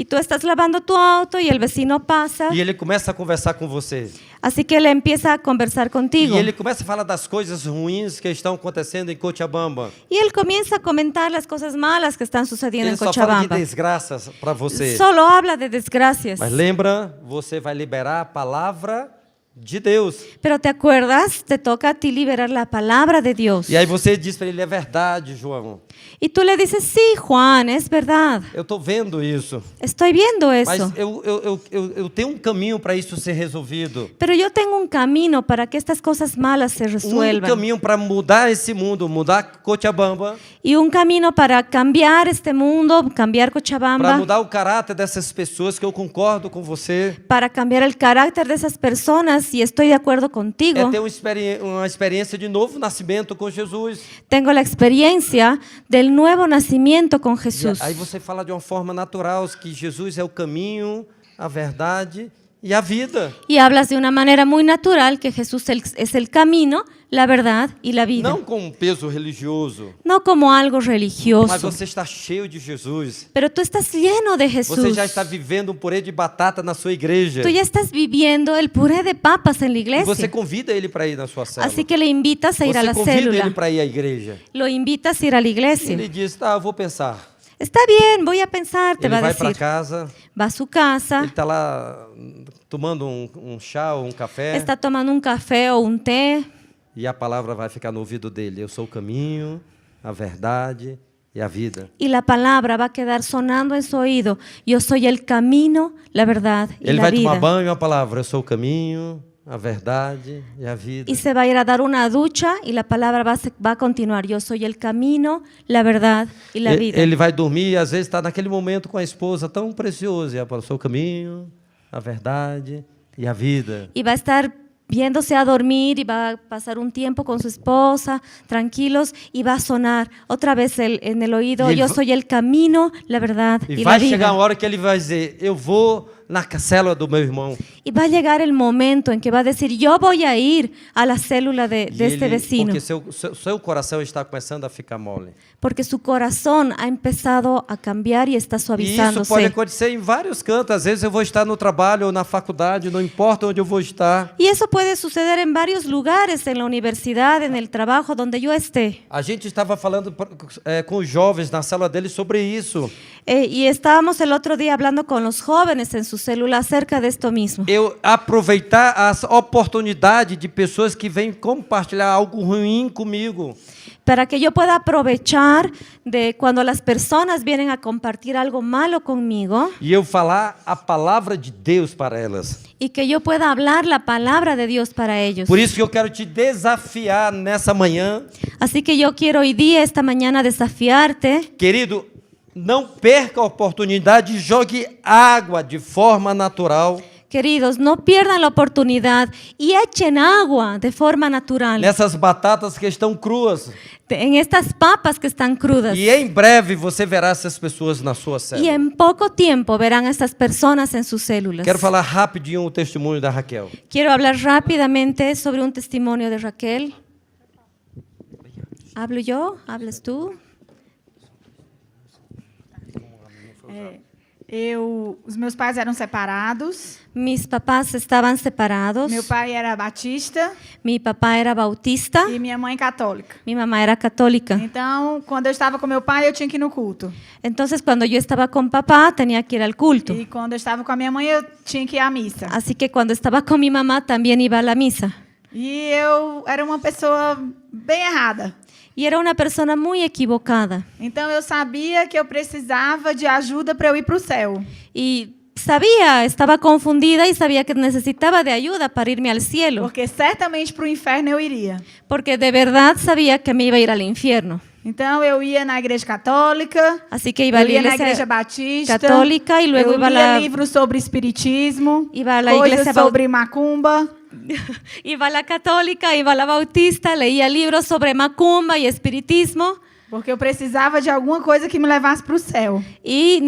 Y tú estás lavando tu auto y el vecino pasa, e ele começa a conversar com você. así que él empieza a conversar contigo. E ele começa a falar das coisas ruins que estão acontecendo em Cochabamba. Y él comienza a comentar las cosas malas que están sucediendo Ele en só fala de Cochabamba. desgraças para você. Solo habla de desgracias. Mas lembra, você vai liberar a palavra de Deus. Pero te acuerdas, te toca a ti liberar la palabra de Dios. E aí você diz para ele, é verdade, João. Y tú le dices, sí, Juan, es verdad. Eu estou vendo isso. Estoy viendo Mas eso. eu tenho um caminho para isso ser resolvido. Pero yo tengo un camino para que estas cosas malas se Um resuelvan. caminho para mudar esse mundo, mudar Cochabamba, Y un camino para cambiar este mundo, cambiar para Cochabamba, mudar o caráter dessas pessoas, que eu concordo com você. para cambiar el carácter de esas personas, y estoy de acuerdo É contigo. ter uma experiência de novo nascimento com Jesus. Tengo la experiencia del nuevo nacimiento con E Jesús. aí você fala de uma forma natural, que Jesus é o caminho, a verdade e a vida. Y hablas de una manera muy natural que Jesús es el camino, la verdad y la vida. Não com um peso religioso, No como algo mas religioso. você está cheio de Jesus. Pero tú estás lleno de Jesús. Você já está vivendo um purê de batata na sua igreja. Tú ya estás viviendo el puré de papas en la E você iglesia. convida ele para ir na sua célula. Así que le invitas a ir a Você la convida ele célula. para ir à igreja. Lo invitas a ir a la E iglesia. ele diz, tá, eu vou pensar. Está bien, voy a pensar, te Ele va a vai para decir. casa, Va a su casa, ele está lá tomando um chá ou um café. está tomando un café o un té. E a palavra vai ficar no ouvido dele. Eu sou o caminho, a verdade e a vida. Y la palabra va a quedar sonando en su oído. Yo soy el camino, la verdad y Ele la vai tomar vida. banho e a palavra. Eu sou o caminho, a verdade e a vida. Y se va a ir a dar una ducha y la palabra va a continuar. Yo soy el camino, la verdad y la vida. Ele vai dormir e às vezes está naquele momento com a esposa tão preciosa. E ela fala, eu sou o caminho, a verdade e a vida. Y va a estar viéndose a dormir y va a pasar un tiempo con su esposa, tranquilos, y va a sonar otra vez en el oído, Y él yo va- soy el camino, la verdad E y la vai chegar vida. uma hora que ele vai dizer, eu vou na célula do meu irmão. Y va a llegar el momento en que va a decir, yo voy a ir a la célula de E este vecino, porque seu coração está começando a ficar mole. porque su corazón ha empezado a cambiar y está E isso pode suavizándose. acontecer em vários cantos. Às vezes eu vou estar no trabalho ou na faculdade, não importa onde eu vou estar. Y eso puede suceder en varios lugares, en la universidad, en el trabajo, donde yo esté. A gente estava falando com os jovens na célula deles sobre isso. Y estábamos el otro día hablando con los jóvenes en su célula acerca de esto mismo. Eu aproveitar as oportunidades de pessoas que vêm compartilhar algo ruim comigo. Para que yo pueda aprovechar de cuando las personas vienen a compartir algo malo conmigo E eu falar a palavra de Deus para elas. y que yo pueda hablar la palabra de Dios para ellos. Por isso que eu quero te desafiar nessa manhã. Así que yo quiero hoy día, esta mañana, desafiarte. Querido, não perca a oportunidade, jogue água de forma natural. Queridos, no pierdan la oportunidad y echen agua de forma natural nessas batatas que estão cruas. en estas papas que están crudas. E em breve você verá essas pessoas na sua Y célula. en poco tiempo verán a estas personas en sus células. Quero falar rapidinho o testemunho da Raquel. Quiero hablar rápidamente sobre un testimonio de Raquel. ¿Hablo yo? ¿Hablas tú? Os meus pais eram separados. Mis papás estaban separados. Meu pai era batista Mi papá era bautista. e minha mãe católica. Mi mamá era católica. Então, quando eu estava com meu pai, eu tinha que ir no culto. Entonces, cuando yo estaba con papá, tenía que ir al culto. E quando eu estava com a minha mãe, eu tinha que ir à missa. Así que cuando estaba con mi mamá, también iba a la misa. E eu era uma pessoa bem errada. Y era una persona muy equivocada. Então, eu sabia que eu precisava de ajuda para eu ir para o céu. Y sabía, estaba confundida y sabía que necesitaba de ayuda para irme al cielo. Porque certamente para o inferno eu iria. Porque de verdad sabía que me iba a ir al infierno. Então, eu ia na igreja católica, Así que iba a eu la ia na igreja iglesia batista, católica y luego eu iba a lia la, livros sobre espiritismo, Iba a la coisas iglesia sobre macumba. iba a la católica, iba a la bautista, leía libros sobre macumba y espiritismo. Porque eu precisava de alguma coisa que me levasse para o céu. Y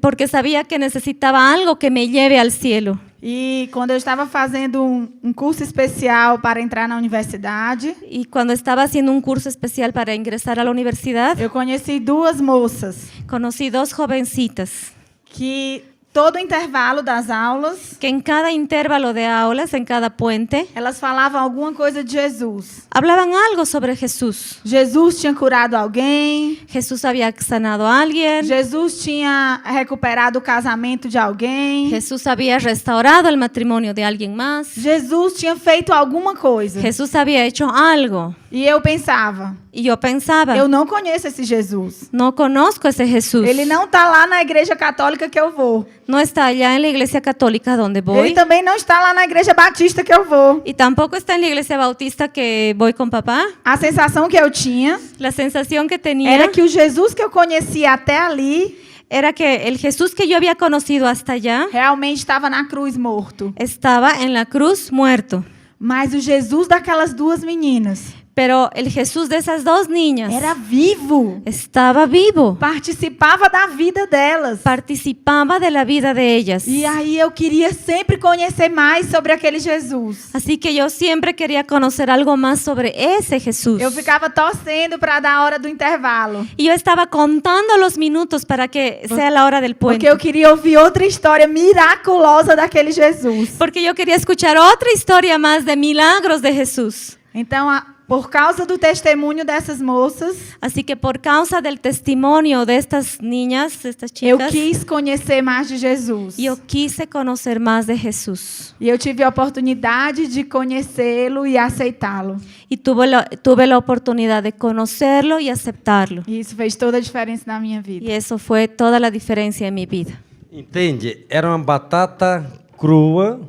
porque sabía que necesitaba algo que me lleve al cielo. E quando eu estava fazendo um curso especial para entrar na universidade, Y cuando estaba haciendo un curso especial para ingresar a la universidad, eu conheci duas moças conocí dos jovencitas que todo intervalo das aulas, que en cada intervalo de aulas, en cada puente, elas falavam alguma coisa de Jesus. hablaban algo sobre Jesús. Jesus tinha curado alguém, Jesús había sanado a alguien, Jesus tinha recuperado o casamento de alguém, Jesús había restaurado el matrimonio de alguien más, Jesus tinha feito alguma coisa. Jesús había hecho algo. E eu pensava, Y yo pensaba, eu não conheço esse Jesus. no conozco ese Jesús. Ele não está lá na igreja católica que eu vou. No está allá en la iglesia católica donde Ele voy. também não está lá na igreja batista que eu vou. Y tampoco está en la iglesia bautista que voy con papá. A sensação que eu tinha La sensación que tenía era que o Jesus que eu conhecia até ali era que el Jesús que yo había conocido hasta allá realmente estava na cruz morto. estaba en la cruz muerto. Mas o Jesus daquelas duas meninas Pero el Jesús de esas dos niñas era vivo. estaba vivo. Participava da vida delas. Participaba de la vida de ellas. E aí eu queria sempre conhecer mais sobre aquele Jesus. Así que yo siempre quería conocer algo más sobre ese Jesús. Eu ficava torcendo para dar a hora do intervalo. Y yo estaba contando los minutos para que sea la hora del Porque puente. eu queria ouvir outra história miraculosa daquele Jesus. Porque yo quería escuchar otra historia más de milagros de Jesús. Então, por causa do testemunho dessas moças, Así que por causa del testimonio de estas niñas, de estas eu chicas, quis conhecer mais de Jesus. yo quise conocer más de Jesús. E eu tive a oportunidade de conhecê-lo e aceitá-lo. Y tuve la oportunidad de conocerlo y aceptarlo. E isso fez toda a diferença na minha vida. Y eso fue toda la diferencia en mi vida. Entende? Era uma batata crua.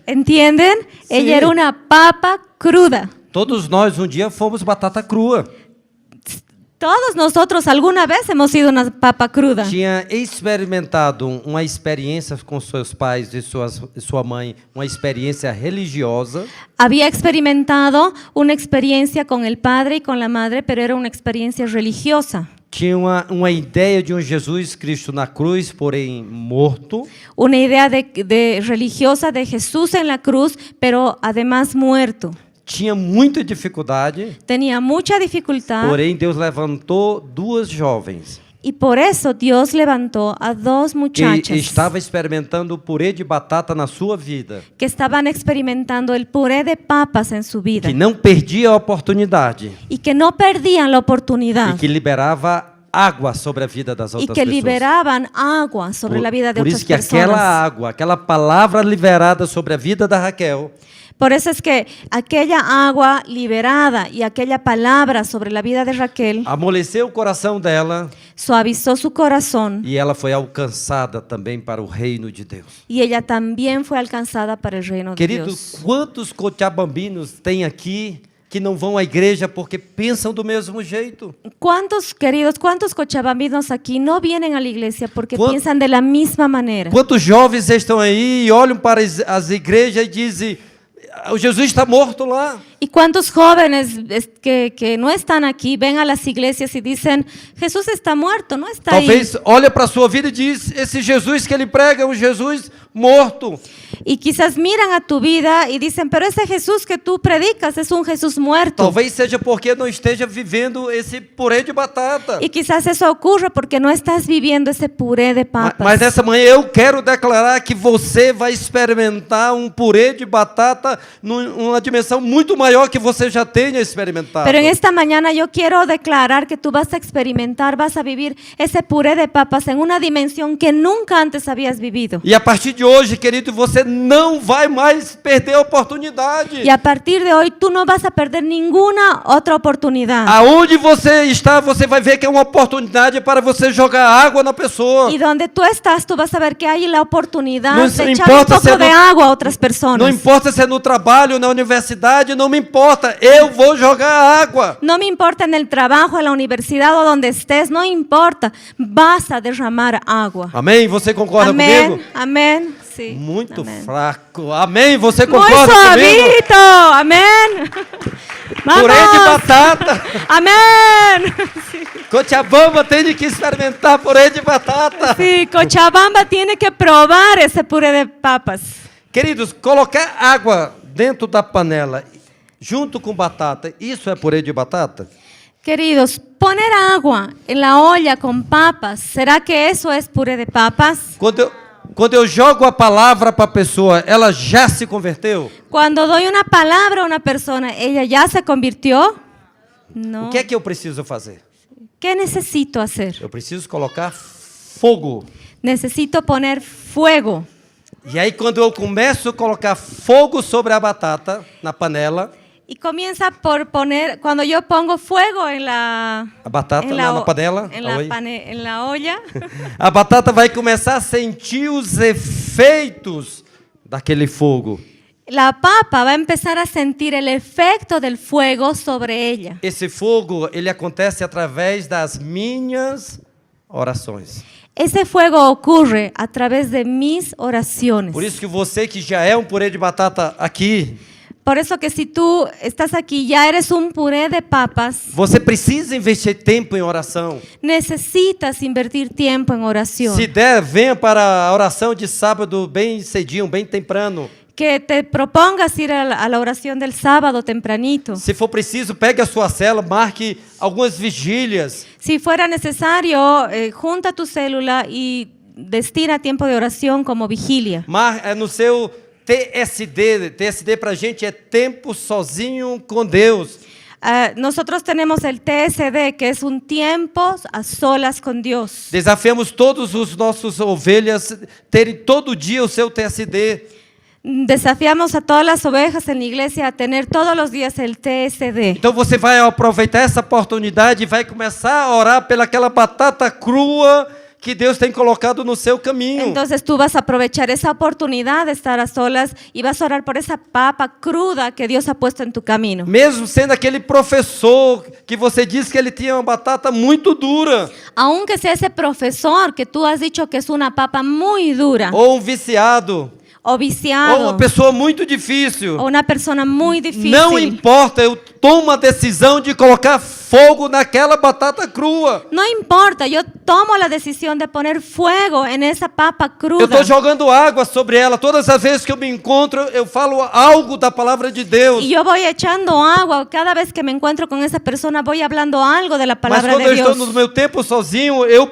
¿Entienden? Sí. Ella era una papa cruda. Todos nós um dia fomos batata crua. Todos nosotros alguna vez hemos sido una papa cruda. Tinha experimentado uma experiência com seus pais e sua mãe, uma experiência religiosa. Había experimentado una experiencia con el padre y con la madre, pero era una experiencia religiosa. Tinha uma ideia de um Jesus Cristo na cruz, porém morto. Una idea religiosa de Jesús en la cruz, pero además muerto. Tinha muita dificuldade, Tenía mucha dificultad porém Deus levantou duas jovens y por eso Dios levantó a dos que muchachas estava experimentando o purê de batata na sua vida, que estaban experimentando el puré de papas en su vida que não perdia a oportunidade y que no perdían la oportunidad e que liberava água sobre a vida das y outras que pessoas. liberaban agua sobre la vida de Por otras isso que personas. aquela água, aquela palavra liberada sobre a vida da Raquel, Por eso es que aquella agua liberada y aquella palabra sobre la vida de Raquel amoleceu o coração dela suavizó su corazón e ela foi alcançada também para o reino de Deus. y ella también fue alcanzada para el reino de Querido, Dios. quantos cochabambinos tem aqui que não vão à igreja porque pensam do mesmo jeito? ¿Cuántos, queridos, cuántos cochabambinos aquí no vienen a la iglesia porque ¿Cuán- piensan de la misma manera? Quantos jovens estão aí e olham para as igrejas e dizem: "O Jesus está morto lá"? ¿Y cuántos jóvenes que no están aquí ven a las iglesias y dicen, Jesús está muerto, no está ahí? Talvez olha para a sua vida e diz: esse Jesus que ele prega é um Jesus morto. Y quizás miran a tu vida y dicen, pero ese Jesús que tú predicas es un Jesús muerto. Talvez seja porque não esteja vivendo esse purê de batata. Y quizás eso ocurre porque no estás viviendo ese puré de papas. Mas essa manhã eu quero declarar que você vai experimentar um purê de batata numa dimensão muito maior que você já tenha experimentado. Pero en esta mañana yo quiero declarar que tú vas a experimentar, vas a vivir ese puré de papas en una dimensión que nunca antes habías vivido. E a partir de hoje, querido, você não vai mais perder a oportunidade. Y a partir de hoy tú no vas a perder ninguna otra oportunidad. Aonde você está, você vai ver que é uma oportunidade para você jogar água na pessoa. Y donde tú estás, tú vas a ver que hay la oportunidad No de echar un importa poco si de agua a otras personas. Não importa se é no trabalho, na universidade, não me importa. Eu vou jogar água. No me importa en el trabajo, en la universidad o donde estés, no importa, vas a derramar agua. Amém? Você concorda Amén, comigo? amén. Sí. Muito Amén. fraco. Amém? Você Muy concorda comigo? suavito, amén. Purê de Vamos, batata. amén. Cochabamba tem que experimentar purê de batata. Sí, Cochabamba tiene que probar ese puré de papas. Queridos, colocar água dentro da panela junto com batata, isso é purê de batata? Queridos, poner agua en la olla con papas, ¿será que eso es puré de papas? Quando eu jogo a palavra para a pessoa, ela já se converteu? Cuando doy una palabra a una persona, ¿ella ya se convirtió? No. O que é que eu preciso fazer? ¿Qué necesito hacer? Eu preciso colocar fogo. Necesito poner fuego. E aí, quando eu começo a colocar fogo sobre a batata na panela, Y comienza por poner, cuando yo pongo fuego en la... a batata na panela, en la olla, a batata vai começar a sentir os efeitos daquele fogo. la papa va a empezar a sentir el efecto del fuego sobre ella. Esse fogo, ele acontece através das minhas orações. Ese fuego ocurre a través de mis oraciones. Por isso que você que já é um purê de batata aqui, Por eso que si tú estás aquí, ya eres un puré de papas, você precisa investir tempo em oração. necesitas invertir tiempo en oración. Se der, venha para a oração de sábado bem cedinho, bem temprano. Que te propongas ir a la oración del sábado tempranito. Se for preciso, pegue a sua célula, marque algumas vigílias. Si fuera necesario, junta tu célula y destina tiempo de oración como vigilia. No seu TSD para a gente é tempo sozinho com Deus. Nosotros tenemos el TSD, que es un tiempo a solas con Dios. Desafiamos todos os nossos ovelhas terem todo dia o seu TSD. Desafiamos a todas las ovejas en la iglesia a tener todos los días el TSD. Então você vai aproveitar essa oportunidade e vai começar a orar pelaquela batata crua que Deus tem colocado no seu caminho. Entonces tú vas a aprovechar esa oportunidad de estar a solas y vas a orar por esa papa cruda que Dios ha puesto en tu camino. Mesmo sendo aquele professor que você disse que ele tinha uma batata muito dura, Aunque sea ese profesor que tú has dicho que es una papa muy dura ou viciado, o ou viciado uma pessoa muito difícil. o una persona muy difícil. Não importa, eu tomo a decisão de colocar fogo naquela batata crua. No importa, yo tomo la decisión de poner fuego en esa papa Eu cruda. estou jogando água sobre ela. Todas as vezes que eu me encontro, eu falo algo da palavra de Deus. Y yo voy echando agua. Cada vez que me encuentro con esa persona, voy hablando algo de la Mas palabra quando de eu Dios. estou no meu tempo sozinho, eu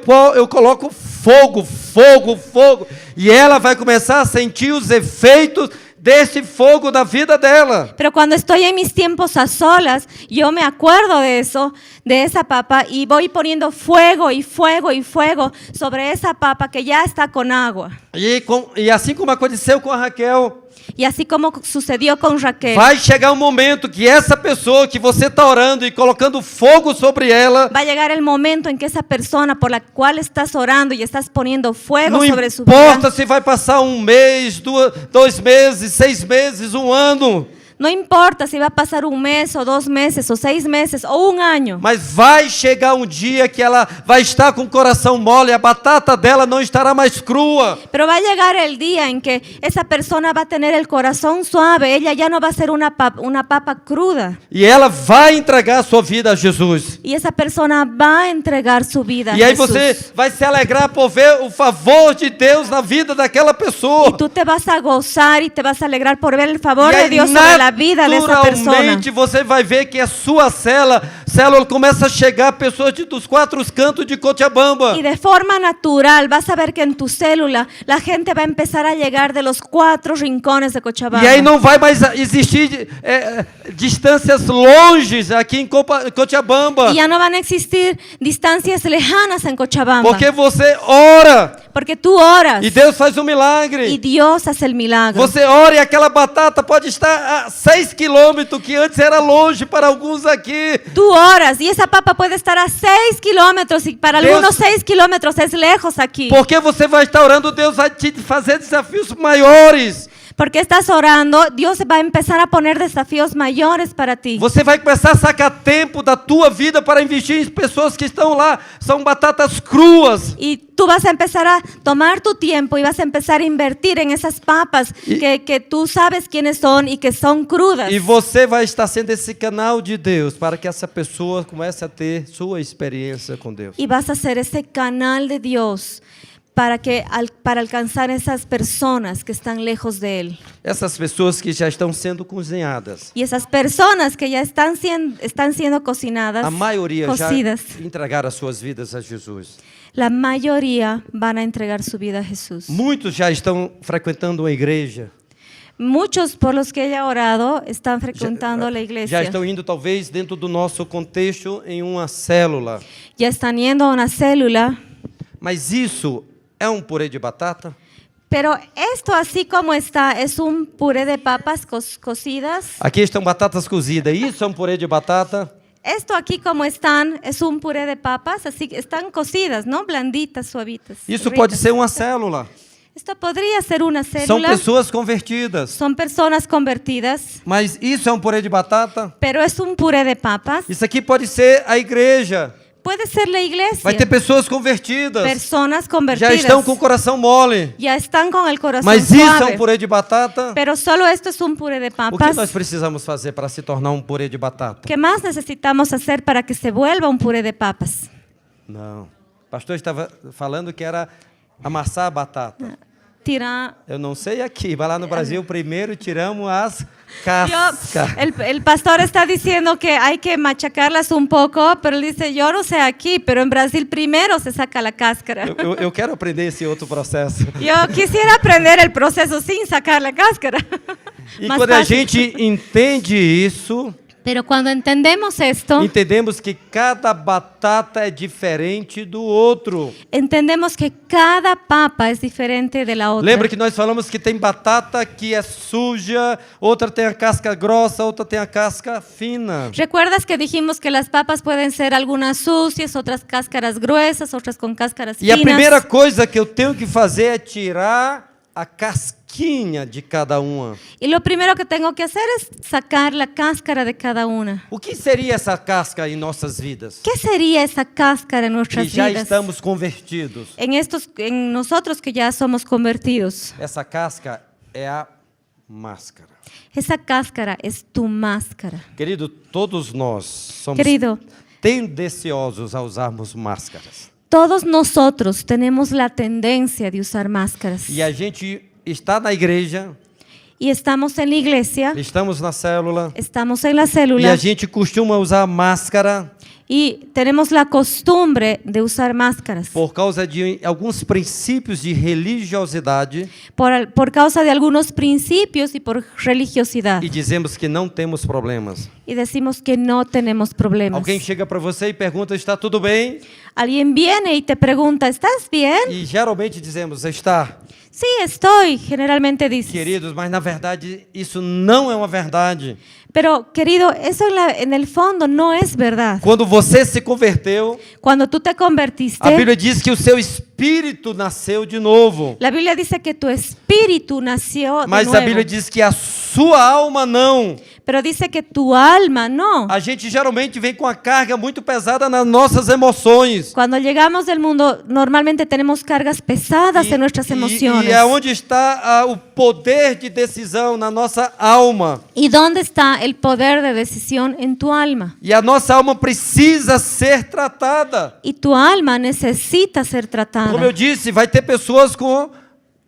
coloco fogo, fogo, fogo. E ela vai começar a sentir os efeitos desse fogo na vida dela. Pero cuando estoy en mis tiempos a solas, yo me acuerdo de eso, de esa papa, y voy poniendo fuego y fuego y fuego sobre esa papa que ya está con agua. E assim como aconteceu com a Raquel, Y así como sucedió con Raquel, vai chegar um momento que essa pessoa que você está orando e colocando fogo sobre ela, va a llegar el momento en que esa persona por la cual estás orando y estás poniendo fuego não sobre su importa vida, se vai passar um mês, 2 meses, 6 meses, um ano. No importa si va a pasar un mes o 2 meses o 6 meses o un año. Mas vai chegar um dia que ela vai estar com o coração mole, a batata dela não estará mais crua. Pero va a llegar el día en que esa persona va a tener el corazón suave. Ella ya no va a ser una papa cruda. E ela vai entregar a sua vida a Jesus. Y esa persona va a entregar su vida a E aí Jesús. você vai se alegrar por ver o favor de Deus na vida daquela pessoa. Y tú te vas a gozar y te vas a alegrar por ver el favor E de aí, Dios sobre la vida de esa persona. naturalmente, você vai ver que a sua célula começa a chegar pessoas dos 4 cantos de Cochabamba. Y de forma natural vas a ver que en tu célula la gente va a empezar a llegar de los 4 rincones de Cochabamba. E aí não vai mais existir distâncias longes aqui em Cochabamba. Y ya no van a existir distancias lejanas en Cochabamba. Porque você ora Porque tú oras e Deus faz um y milagre. Dios hace el milagro. Você ora e aquela batata pode estar a 6 quilômetros, que antes era longe para alguns aqui. Tú oras y esa papa puede estar a 6 kilómetros y para Dios- algunos 6 kilómetros es lejos aquí. Porque você vai estar orando, Deus vai te fazer desafios maiores. Porque estás orando, Dios va a empezar a poner desafíos mayores para ti. Você vai começar a sacar tempo da tua vida para investir em pessoas que estão lá. São batatas cruas. Y tú vas a empezar a tomar tu tiempo y vas a empezar a invertir en esas papas que tú sabes quiénes son y que son crudas. E você vai estar sendo esse canal de Deus para que essa pessoa comece a ter sua experiência com Deus. Y vas a ser ese canal de Dios para alcanzar esas personas que están lejos de Él. Essas pessoas que já estão sendo cozinhadas. Y esas personas que ya están siendo cocinadas, A maioria já cocidas, entregaram as suas vidas a Jesus. la mayoría van a entregar su vida a Jesús. Muitos já estão frequentando uma igreja. Muchos por los que ella ha orado están frecuentando la Já iglesia. estão indo, talvez, dentro do nosso contexto, em uma célula. Ya están yendo a una célula. Mas isso é um purê de batata? Pero esto así como está es un puré de papas cocidas. Aqui estão batatas cozidas. Isso é um purê de batata? Esto aquí como están es un puré de papas, así que están cocidas, ¿no? Blanditas, suavitas. Isso ricas. pode ser uma célula. Esto podría ser una São célula. pessoas convertidas. Son personas convertidas, Mas isso é um purê de batata? pero es un puré de papas. Isso aqui pode ser a igreja. Puede ser la iglesia. Vai ter pessoas convertidas. Personas Já convertidas. estão com o coração mole. Ya están con el corazón Mas isso é suave. um purê de batata? Pero solo esto es un puré de O que papas. nós precisamos fazer para se tornar um purê de batata? ¿Qué más necesitamos hacer para que se vuelva un puré de papas? Não. O pastor estava falando que era amassar a batata. Tirar. Eu não sei aqui. Vai lá no Brasil, primeiro tiramos as cascas. El pastor está diciendo que hay que machacarlas un poco, pero él dice, yo no sé aquí, pero en Brasil primero se saca la cáscara. Eu quero aprender esse outro processo. Yo quisiera aprender el proceso sin sacar la cáscara. E Más quando a fácil. gente entende isso, Pero cuando entendemos esto, entendemos que cada batata é diferente do outro. entendemos que cada papa es diferente de la otra. Lembra que nós falamos que tem batata que é suja, outra tem a casca grossa, outra tem a casca fina. ¿Recuerdas que dijimos que las papas pueden ser algunas sucias, otras cáscaras gruesas, otras con cáscaras E a finas? primeira coisa que eu tenho que fazer é tirar a casquinha de cada uma. Y lo primero que tengo que hacer es sacar la cáscara de cada una. O que seria essa casca em nossas vidas? ¿Qué sería esa cáscara en Que nuestras já vidas? estamos convertidos. En nosotros que ya somos convertidos. Essa casca é a máscara. Esa cáscara es tu máscara. Querido, todos nós somos Querido, tendenciosos a usarmos máscaras. todos nosotros tenemos la tendencia de usar máscaras. E a gente está na igreja, Y estamos en la iglesia, estamos na célula, estamos en la e a célula gente costuma usar máscara y tenemos la costumbre de usar máscaras por causa de alguns princípios de religiosidade por causa de algunos principios y por religiosidad. e dizemos que não temos problemas. Y decimos que no tenemos problemas. Alguém chega para você e pergunta, está tudo bem? Alguien viene y te pregunta, ¿estás bien? E geralmente dizemos, está. Sí, estoy, generalmente dices. Queridos, mas na verdade isso não é uma verdade. Pero, querido, eso en el fondo no es verdad. Quando você se converteu, Cuando tú te convertiste, a Bíblia diz que o seu espírito espírito nasceu de novo. La Biblia dice que tu espíritu nació de Mas a nuevo, Bíblia diz que a sua alma não. pero dice que tu alma no. A gente geralmente vem com a carga muito pesada nas nossas emoções. Cuando llegamos del mundo, normalmente tenemos cargas pesadas en nuestras emociones. E é onde está o poder de decisão na nossa alma. ¿Y dónde está el poder de decisión en tu alma? E a nossa alma precisa ser tratada. Y tu alma necesita ser tratada. Como eu disse, vai ter pessoas com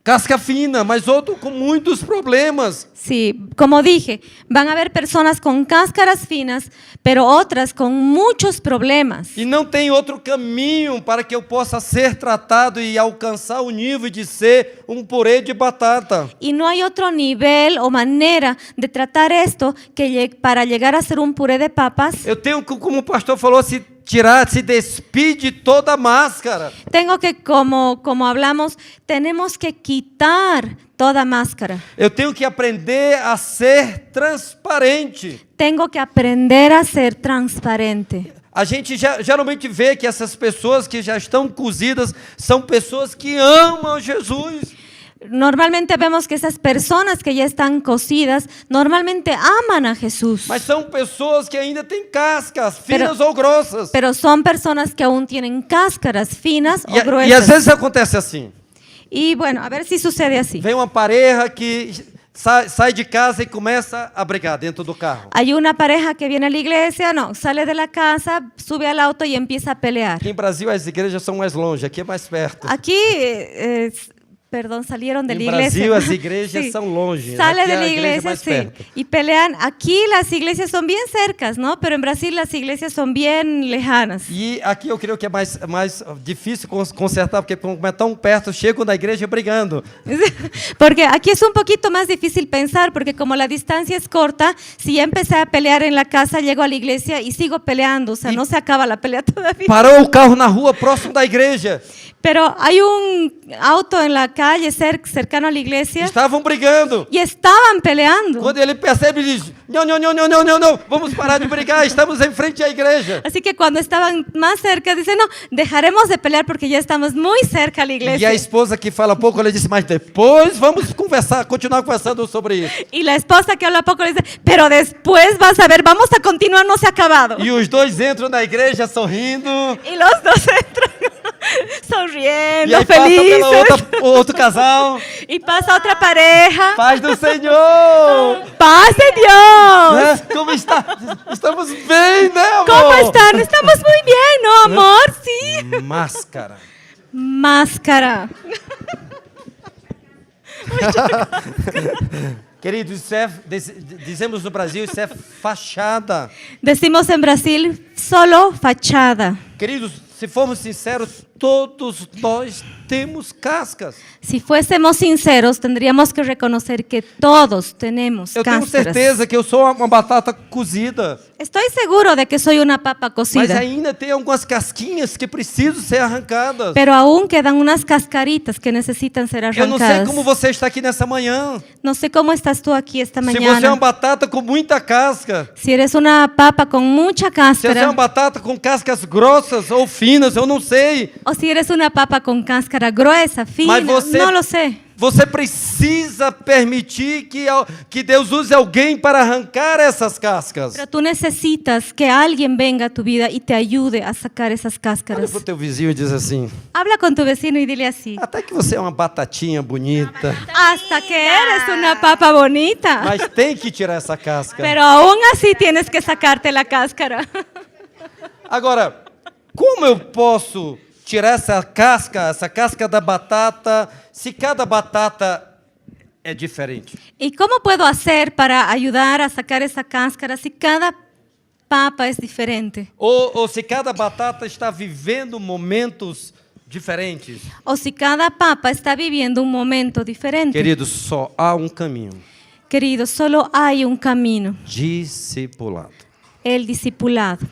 casca fina, mas outros com muitos problemas. Sí, como dije, van a haber personas con cáscaras finas, pero otras con muchos problemas. E não tem outro caminho para que eu possa ser tratado e alcançar o nível de ser um purê de batata. Y no hay otro nivel o manera de tratar esto que para llegar a ser un puré de papas. Eu tenho, como o pastor falou, se despir de toda a máscara. Tengo que, como hablamos, tenemos que quitar toda máscara. Eu tenho que aprender a ser transparente. Tengo que aprender a ser transparente. A gente geralmente vê que essas pessoas que já estão cozidas são pessoas que amam Jesus. Normalmente vemos que esas personas que ya están cocidas normalmente aman a Jesús. Mas são pessoas que ainda têm cascas, finas ou grossas. Pero son personas que aún tienen cáscaras finas o E às gruesas. vezes acontece assim. Y bueno, a ver si sucede así. Vem uma pareja que sai de casa e começa a brigar dentro do carro. Hay una pareja que viene a la iglesia, no, sale de la casa, sube al auto y empieza a pelear. Aqui em Brasil as igrejas são mais longe, aqui é mais perto. Aquí, perdón, salieron de la Em iglesia. Brasil as igrejas Sí. são longe. Sale Aqui de a la igreja é iglesia, mais sí. perto. Y pelean. Aquí las iglesias son bien cercas, ¿no? Pero en Brasil las iglesias son bien lejanas. E aqui eu creio que é mais difícil consertar, porque como é tão perto, chegam na igreja brigando. Porque aquí es un poquito más difícil pensar, porque como la distancia es corta, si ya empecé a pelear en la casa, llego a la iglesia y sigo peleando, o sea, no se acaba la pelea todavía. Parou o carro na rua próximo da igreja. Pero hay un auto en la calle cercano a la iglesia Estavam brigando. y estaban peleando. Quando ele percebe, ele diz: não, vamos parar de brigar, estamos em frente à igreja. Así que cuando estaban más cerca, dicen, no, dejaremos de pelear porque ya estamos muy cerca a la E a iglesia. esposa que fala pouco, ela disse: mas depois vamos continuar conversando sobre isso. Y la esposa que habla poco le dice, pero después vas a ver, vamos a continuar, no se ha acabado. E os dois entram na igreja sorrindo. Y los dos entran E sonriendo, aí passa felices. pela outro casal. Y pasa otra pareja. Paz do Senhor. ¡Paz de Dios! Né? Como está? Estamos bem, né, amor? ¿Cómo están? Estamos muy bien, ¿no, amor? Sí. Máscara. Máscara. Queridos, isso dizemos no Brasil, isso é fachada. Decimos en Brasil, solo fachada. Queridos, se formos sinceros, todos nós temos cascas. Si fuésemos sinceros, tendríamos que reconocer que todos tenemos Eu tenho cáscaras. certeza que eu sou uma batata cozida, Estoy seguro de que soy una papa mas cocida, ainda tem algumas casquinhas que precisam ser arrancadas. pero aún quedan unas cascaritas que necesitan ser Eu não sei arrancadas. como você está aqui nessa manhã. No sé cómo estás tú aquí esta Se você é mañana. uma batata com muita casca, Si eres una papa con mucha se você é cáscara, uma batata com cascas grossas ou finas, eu não sei. o si eres una papa con cáscara gruesa, fina, Mas você, no lo sé. você precisa permitir que Deus use alguém para arrancar essas cascas. Pero tú necesitas que alguien venga a tu vida y te ayude a sacar esas Olha cáscaras. para o teu vizinho e diz assim: Habla con tu vecino y dile así. até que você é uma batatinha bonita, Hasta que eres una papa bonita. mas tem que tirar essa casca. Pero aún así tienes que sacarte la cáscara. Agora, como eu posso tirar essa casca da batata, se cada batata é diferente? ¿Y cómo puedo hacer para ayudar a sacar esa cáscara si cada papa es diferente? Ou se cada batata está vivendo momentos diferentes? O si cada papa está viviendo un momento diferente. Queridos, só há um caminho: Querido, solo hay un camino, discipulado. el discipulado.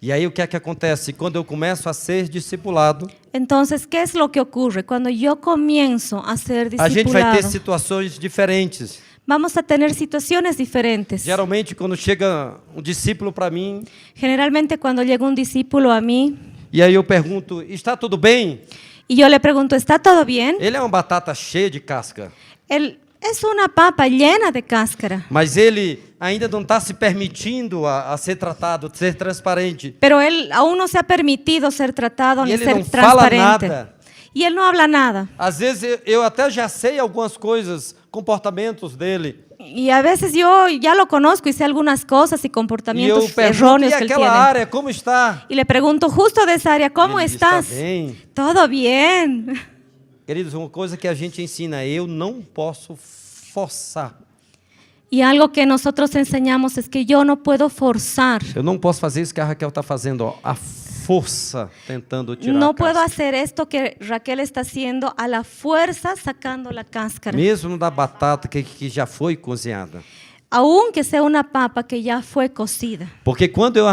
E aí o que é que acontece? Quando eu começo a ser discipulado, Entonces, ¿qué es lo que ocurre? Cuando yo comienzo a ser a gente vai ter discipulado, situações diferentes. vamos a tener situaciones diferentes. Geralmente, quando chega um discípulo para mim Generalmente cuando llega un discípulo a mí E aí eu pergunto, está tudo bem? Y yo le pregunto, ¿está todo bien? Ele é uma batata cheia de casca, Él es una papa llena de cáscara, mas ele ainda não está se permitindo a ser tratado, ser transparente. pero él aún no se ha permitido ser tratado E ni ele ser não fala transparente. nada. Y él no habla nada. Às vezes eu até já sei algumas coisas, comportamentos dele. Y a veces yo ya lo conozco y sé algunas cosas y E eu comportamientos pergunto, e erróneos que él aquela tiene. área, como está? Y le pregunto justo de esa área, ¿cómo Ele diz, estás? "Está bem." Todo bien. Queridos, uma coisa que a gente ensina, eu não posso forçar. Y algo que nosotros enseñamos es que yo no puedo forzar. Eu não posso fazer isso que a Raquel está fazendo, ó, a força tentando tirar No a puedo casca. hacer esto que Raquel está haciendo a la fuerza sacando la cáscara. Mesmo da batata que já foi cozinhada. Aunque sea una papa que ya fue cocida. Porque quando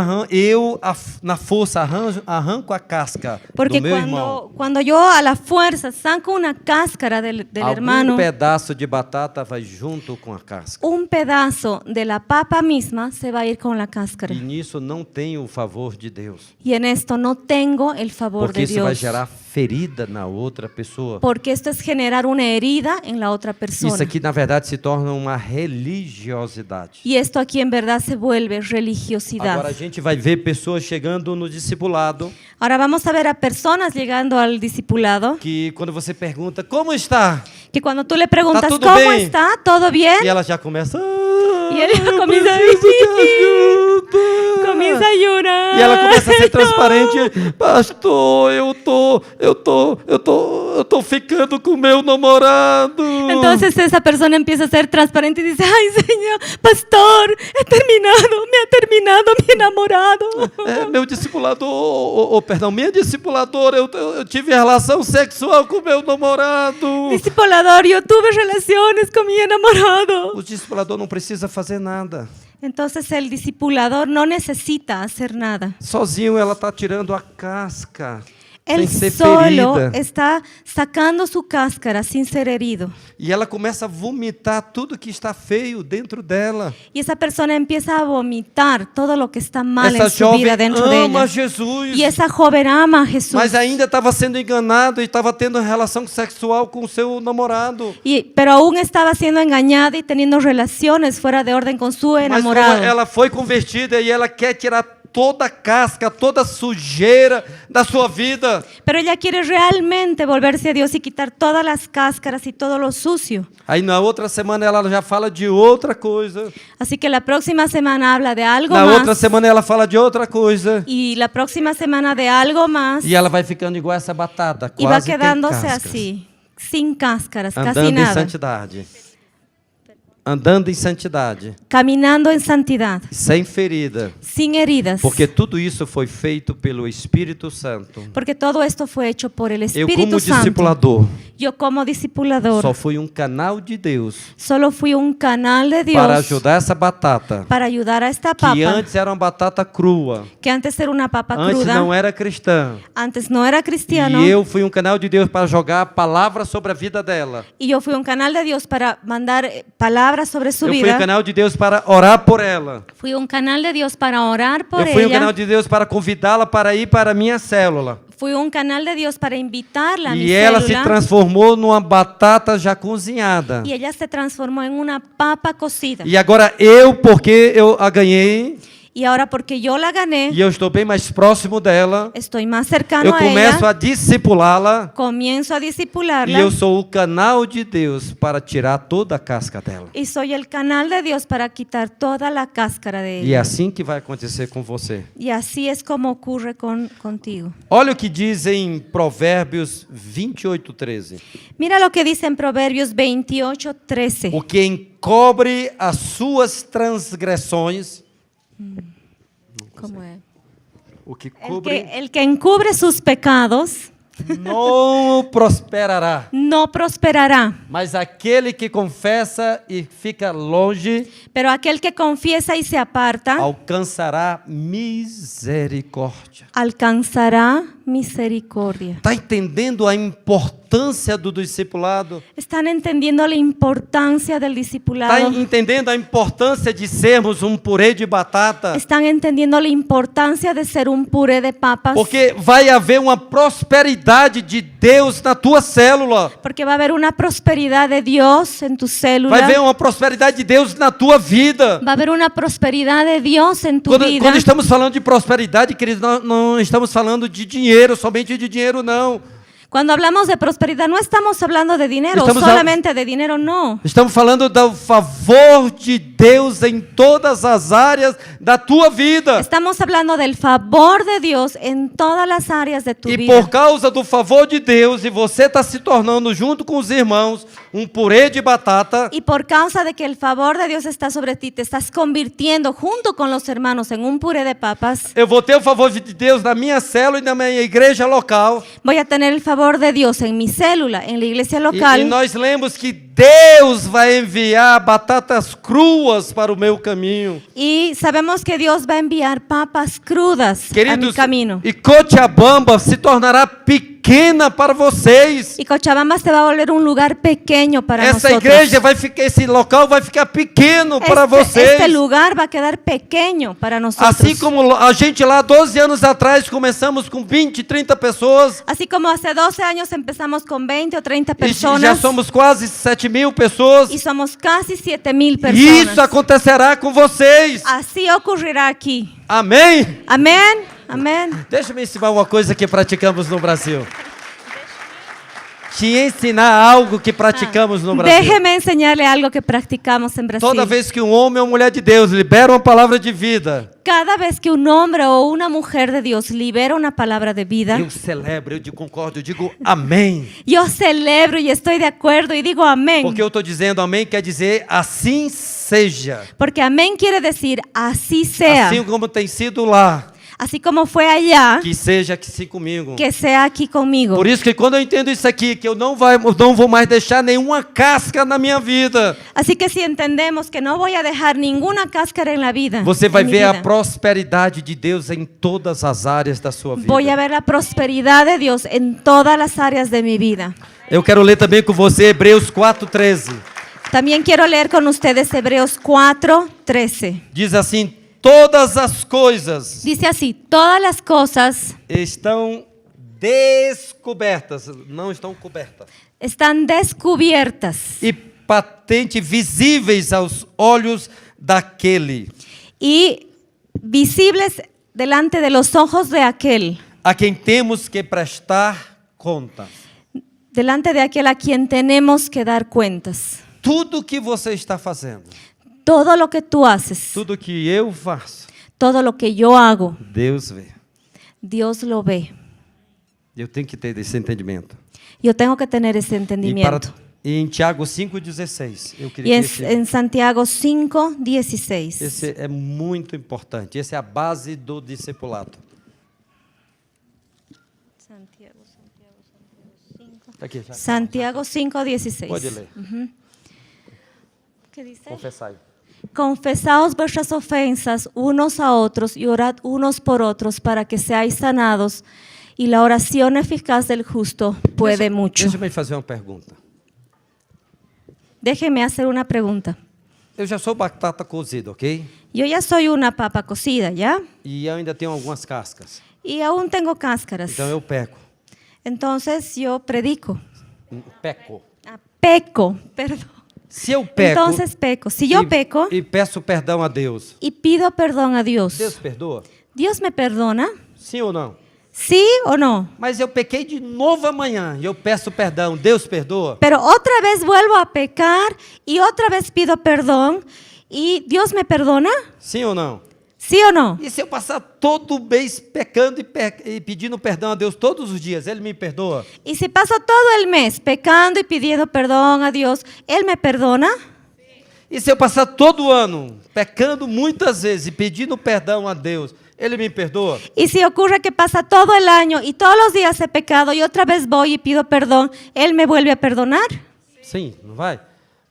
na força arranco a casca Porque do meu irmão, cuando yo a la fuerza saco una cáscara del hermano, pedaço de batata vai junto com a casca. un pedazo de la papa misma se va a ir con la cáscara. E nisso não tem o favor de Deus. Y en esto no tengo el favor Porque de isso vai Dios. gerar ferida na outra pessoa. Porque esto es generar una herida en la otra persona. Isso aqui, na verdade, se torna uma religiosidade. Y esto aquí en verdad se vuelve religiosidad. Agora a gente vai ver pessoas chegando no discipulado Ahora vamos a ver a personas llegando al discipulado que quando você pergunta, como está? que cuando tú le preguntas, tudo ¿cómo bem? está? ¿Todo bien? E ela já começa. E ele eu começa a preciso de ajuda. Comienza a llorar. E ela começa a ser transparente. Pastor, eu tô ficando com meu namorado. Entonces esa persona empieza a ser transparente y dice, ay Señor, pastor, me ha terminado mi enamorado. É, meu discipulador, perdão, minha discipuladora, eu tive relação sexual com meu namorado. Discipulador, yo tuve relaciones con mi enamorado. O discipulador não precisa fazer nada. Entonces el discipulador no necesita hacer nada. Sozinho ela está tirando a casca, Él sem ser solo ferida. está sacando su cáscara sin ser herido. E ela começa a vomitar tudo que está feio dentro dela. Y esa persona empieza a vomitar todo lo que está mal Essa en su jovem vida dentro de ama ella. Jesus, Y esa joven ama a Jesús. mas ainda estava sendo enganado e estava tendo relação sexual com o seu namorado. Pero aún estaba siendo engañada y teniendo relaciones fuera de orden con su Mas como enamorado. ela foi convertida e ela quer tirar toda a casca, toda a sujeira da sua vida. Pero ella quiere realmente volverse a Dios y quitar todas las cáscaras y todo lo sucio. Aí na outra semana ela já fala de outra coisa. Así que la próxima semana habla de algo Na outra más. semana ela fala de outra coisa. Y la próxima semana de algo más. E ela vai ficando igual essa batata, Y va quase sem quedándose cascas. así, sin cáscaras, casi Andando em nada. santidade. Andando em santidade. Caminando en santidad, Sem ferida. sin heridas. Porque tudo isso foi feito pelo Espírito Santo. Porque todo esto fue hecho por el Eu, Espíritu como Santo. discipulador, Yo como discipulador só fui um canal de Deus solo fui un canal de Dios para ajudar essa batata, para ayudar a esta papa, que antes era uma batata crua, que antes era una papa antes cruda, não era cristã. antes no era cristiano, E eu fui um canal de Deus para jogar a palavra sobre a vida dela. y yo fui un canal de Dios para mandar palabras sobre su Eu fui vida. um canal de Deus para orar por ela. Fui un canal de Dios para orar por Eu fui um ella. canal de Deus para convidá-la para ir para a minha célula. Fui un canal de Dios para invitarla a mi E ela se célula. transformou numa batata já cozinhada. Y ella se transformó en una papa cocida. E agora eu, porque eu a ganhei, Y ahora porque yo la gané, e eu estou bem mais próximo dela, estoy más cercano eu a começo ella, a discipulá-la comienzo a e discipularla. eu sou o canal de Deus para tirar toda a casca dela. Y soy el canal de Dios para quitar toda la cáscara de E é ella. assim que vai acontecer com você. Y así es como ocurre contigo. Olha o que diz em Provérbios 28:13. Mira lo que dice en Proverbios 28:13. O que encobre as suas transgressões, ¿Cómo es? o que cobre, El que encubre sus pecados não prosperará. no prosperará, Mas aquele que confessa e fica longe pero aquel que confiesa y se aparta alcançará misericórdia. alcanzará misericordia. Está entendendo a importância do discipulado? ¿Están entendiendo la importancia del Está discipulado? entendendo a importância de sermos um purê de batata? ¿Están entendiendo la importancia de ser un puré de papas? Porque vai haver uma prosperidade de Deus na tua célula. Porque va a haber una prosperidad de Dios en tu célula. Vai haver uma prosperidade de Deus na tua vida. Va a haber una prosperidad de Dios en tu vida. Quando estamos falando de prosperidade, queridos, não estamos falando de dinheiro, somente de dinheiro, não. Cuando hablamos de prosperidad, no estamos hablando de dinero, Estamos solamente de dinero, no. Estamos falando do favor de Deus em todas as áreas da tua vida. Estamos hablando del favor de Dios en todas las áreas de tu E vida. por causa do favor de Deus, e você está se tornando, junto com os irmãos, um purê de batata. Y por causa de que el favor de Dios está sobre ti, te estás convirtiendo junto con los hermanos en un puré de papas. Eu vou ter o favor de Deus na minha célula e na minha igreja local. Voy a tener el favor de Dios en mi célula, en la iglesia E local. nós lemos que Deus vai enviar batatas cruas para o meu caminho. Y sabemos que Dios va a enviar papas crudas a mi Queridos, camino. e Cochabamba se tornará pequena para vocês. Y Cochabamba se va a volver un lugar pequeño para Essa nosotros. igreja vai ficar, esse local vai ficar pequeno para vocês. Este lugar va a quedar pequeño para nosotros. Assim como a gente lá 12 anos atrás começamos com 20, 30 pessoas. Así como hace 12 años empezamos con 20 o 30 E personas. já somos quase 7.000 pessoas. Y somos casi 7,000 E personas. isso acontecerá com vocês. Así ocurrirá aquí. Amém? Amén. Amén. Deixa-me ensinar uma coisa que praticamos no Brasil. Te ensinar algo que praticamos no Brasil. Déjeme enseñarle algo que practicamos en Brasil. Toda vez que um homem ou mulher de Deus libera uma palavra de vida, Cada vez que un hombre o una mujer de Dios libera una palabra de vida, eu celebro, eu concordo, eu digo amém. yo celebro y estoy de acuerdo y digo amén. Porque eu estou dizendo amém quer dizer assim seja. Porque amén quiere decir así sea. Assim como tem sido lá, Así como fue allá, que seja aqui comigo. que sea aquí conmigo. Por isso que quando eu entendo isso aqui, que eu não vou mais deixar nenhuma casca na minha vida, Así que si entendemos que no voy a dejar ninguna cáscara en la vida, você vai en mi ver a vida, prosperidade de Deus em todas as áreas da sua vida. voy a ver la prosperidad de Dios en todas las áreas de mi vida. Eu quero ler também com você Hebreus 4:13. También quiero leer con ustedes Hebreos 4:13. Diz assim: todas as coisas Dice así, todas las cosas estão descobertas, não estão cobertas, están descubiertas e patente visíveis aos olhos daquele y visibles delante de los ojos de aquel, a quem temos que prestar conta. delante de aquel a quien tenemos que dar cuentas. Tudo que você está fazendo, Todo lo que tú haces, tudo que eu faço, todo lo que yo hago, Deus vê. Dios lo ve. Eu tenho que ter esse entendimento. Yo tengo que tener ese E entendimiento. em Tiago 5:16, eu Y queria en, que en Santiago 5:16. esse é muito importante. Essa é a base do discipulado. Tá aqui, já. Santiago 5:16. Pode ler. ¿Qué dice? Confessai. Confesaos vuestras ofensas unos a otros y orad unos por otros para que seáis sanados. Y la oración eficaz del justo puede mucho. Deixa eu fazer uma pergunta. Déjeme hacer una pregunta. Eu já sou batata cozida, ok? Yo ya soy una papa cocida, ¿ya? E eu ainda tenho algumas cascas. Y aún tengo cáscaras. Então eu peco. Entonces yo predico. Peco. Peco, perdón. Se eu peco Entonces peco. Si yo peco e peço perdão a Deus, y pido perdón a Dios, Deus perdoa? ¿Dios me perdona? Sim ou não? ¿Sí o no? Mas eu pequei de novo amanhã e eu peço perdão, Deus perdoa? Pero otra vez vuelvo a pecar y otra vez pido perdón y Dios me perdona. Sim ou não? ¿Sí o no? E se eu passar todo mês pecando e pedindo perdão a Deus todos os dias, Ele me perdoa? Y si paso todo el mes pecando y pidiendo perdón a Dios, ¿Él me perdona? E se eu passar todo ano pecando muitas vezes e pedindo perdão a Deus, Ele me perdoa? Y si ocurre que pasa todo el año y todos los días he pecado y otra vez voy y pido perdón, ¿Él me vuelve a perdonar? Sim, não vai?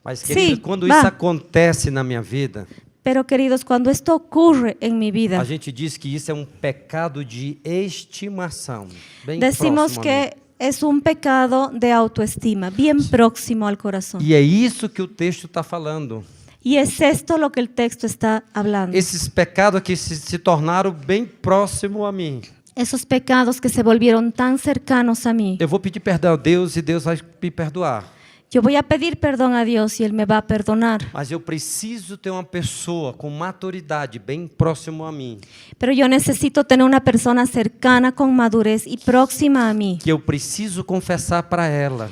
Mas, querido, Sim, quando vá. isso acontece na minha vida, Pero queridos, cuando esto ocurre en mi A vida, gente diz que isso é um pecado de estimação. Bem decimos próximo a mim. que es un pecado de autoestima, bien próximo al corazón. E é isso que o texto está falando. Y es esto lo que el texto está hablando. Esses pecados que se tornaram bem próximo a mim. Esos pecados que se volvieron tan cercanos a mí. Eu vou pedir perdão a Deus e Deus vai me perdoar. Yo voy a pedir perdón a Dios y Él me va a perdonar. Mas eu preciso ter uma pessoa com maturidade bem próximo a mim. Pero yo necesito tener una persona cercana con madurez y próxima a mí, Que eu preciso confessar para ela.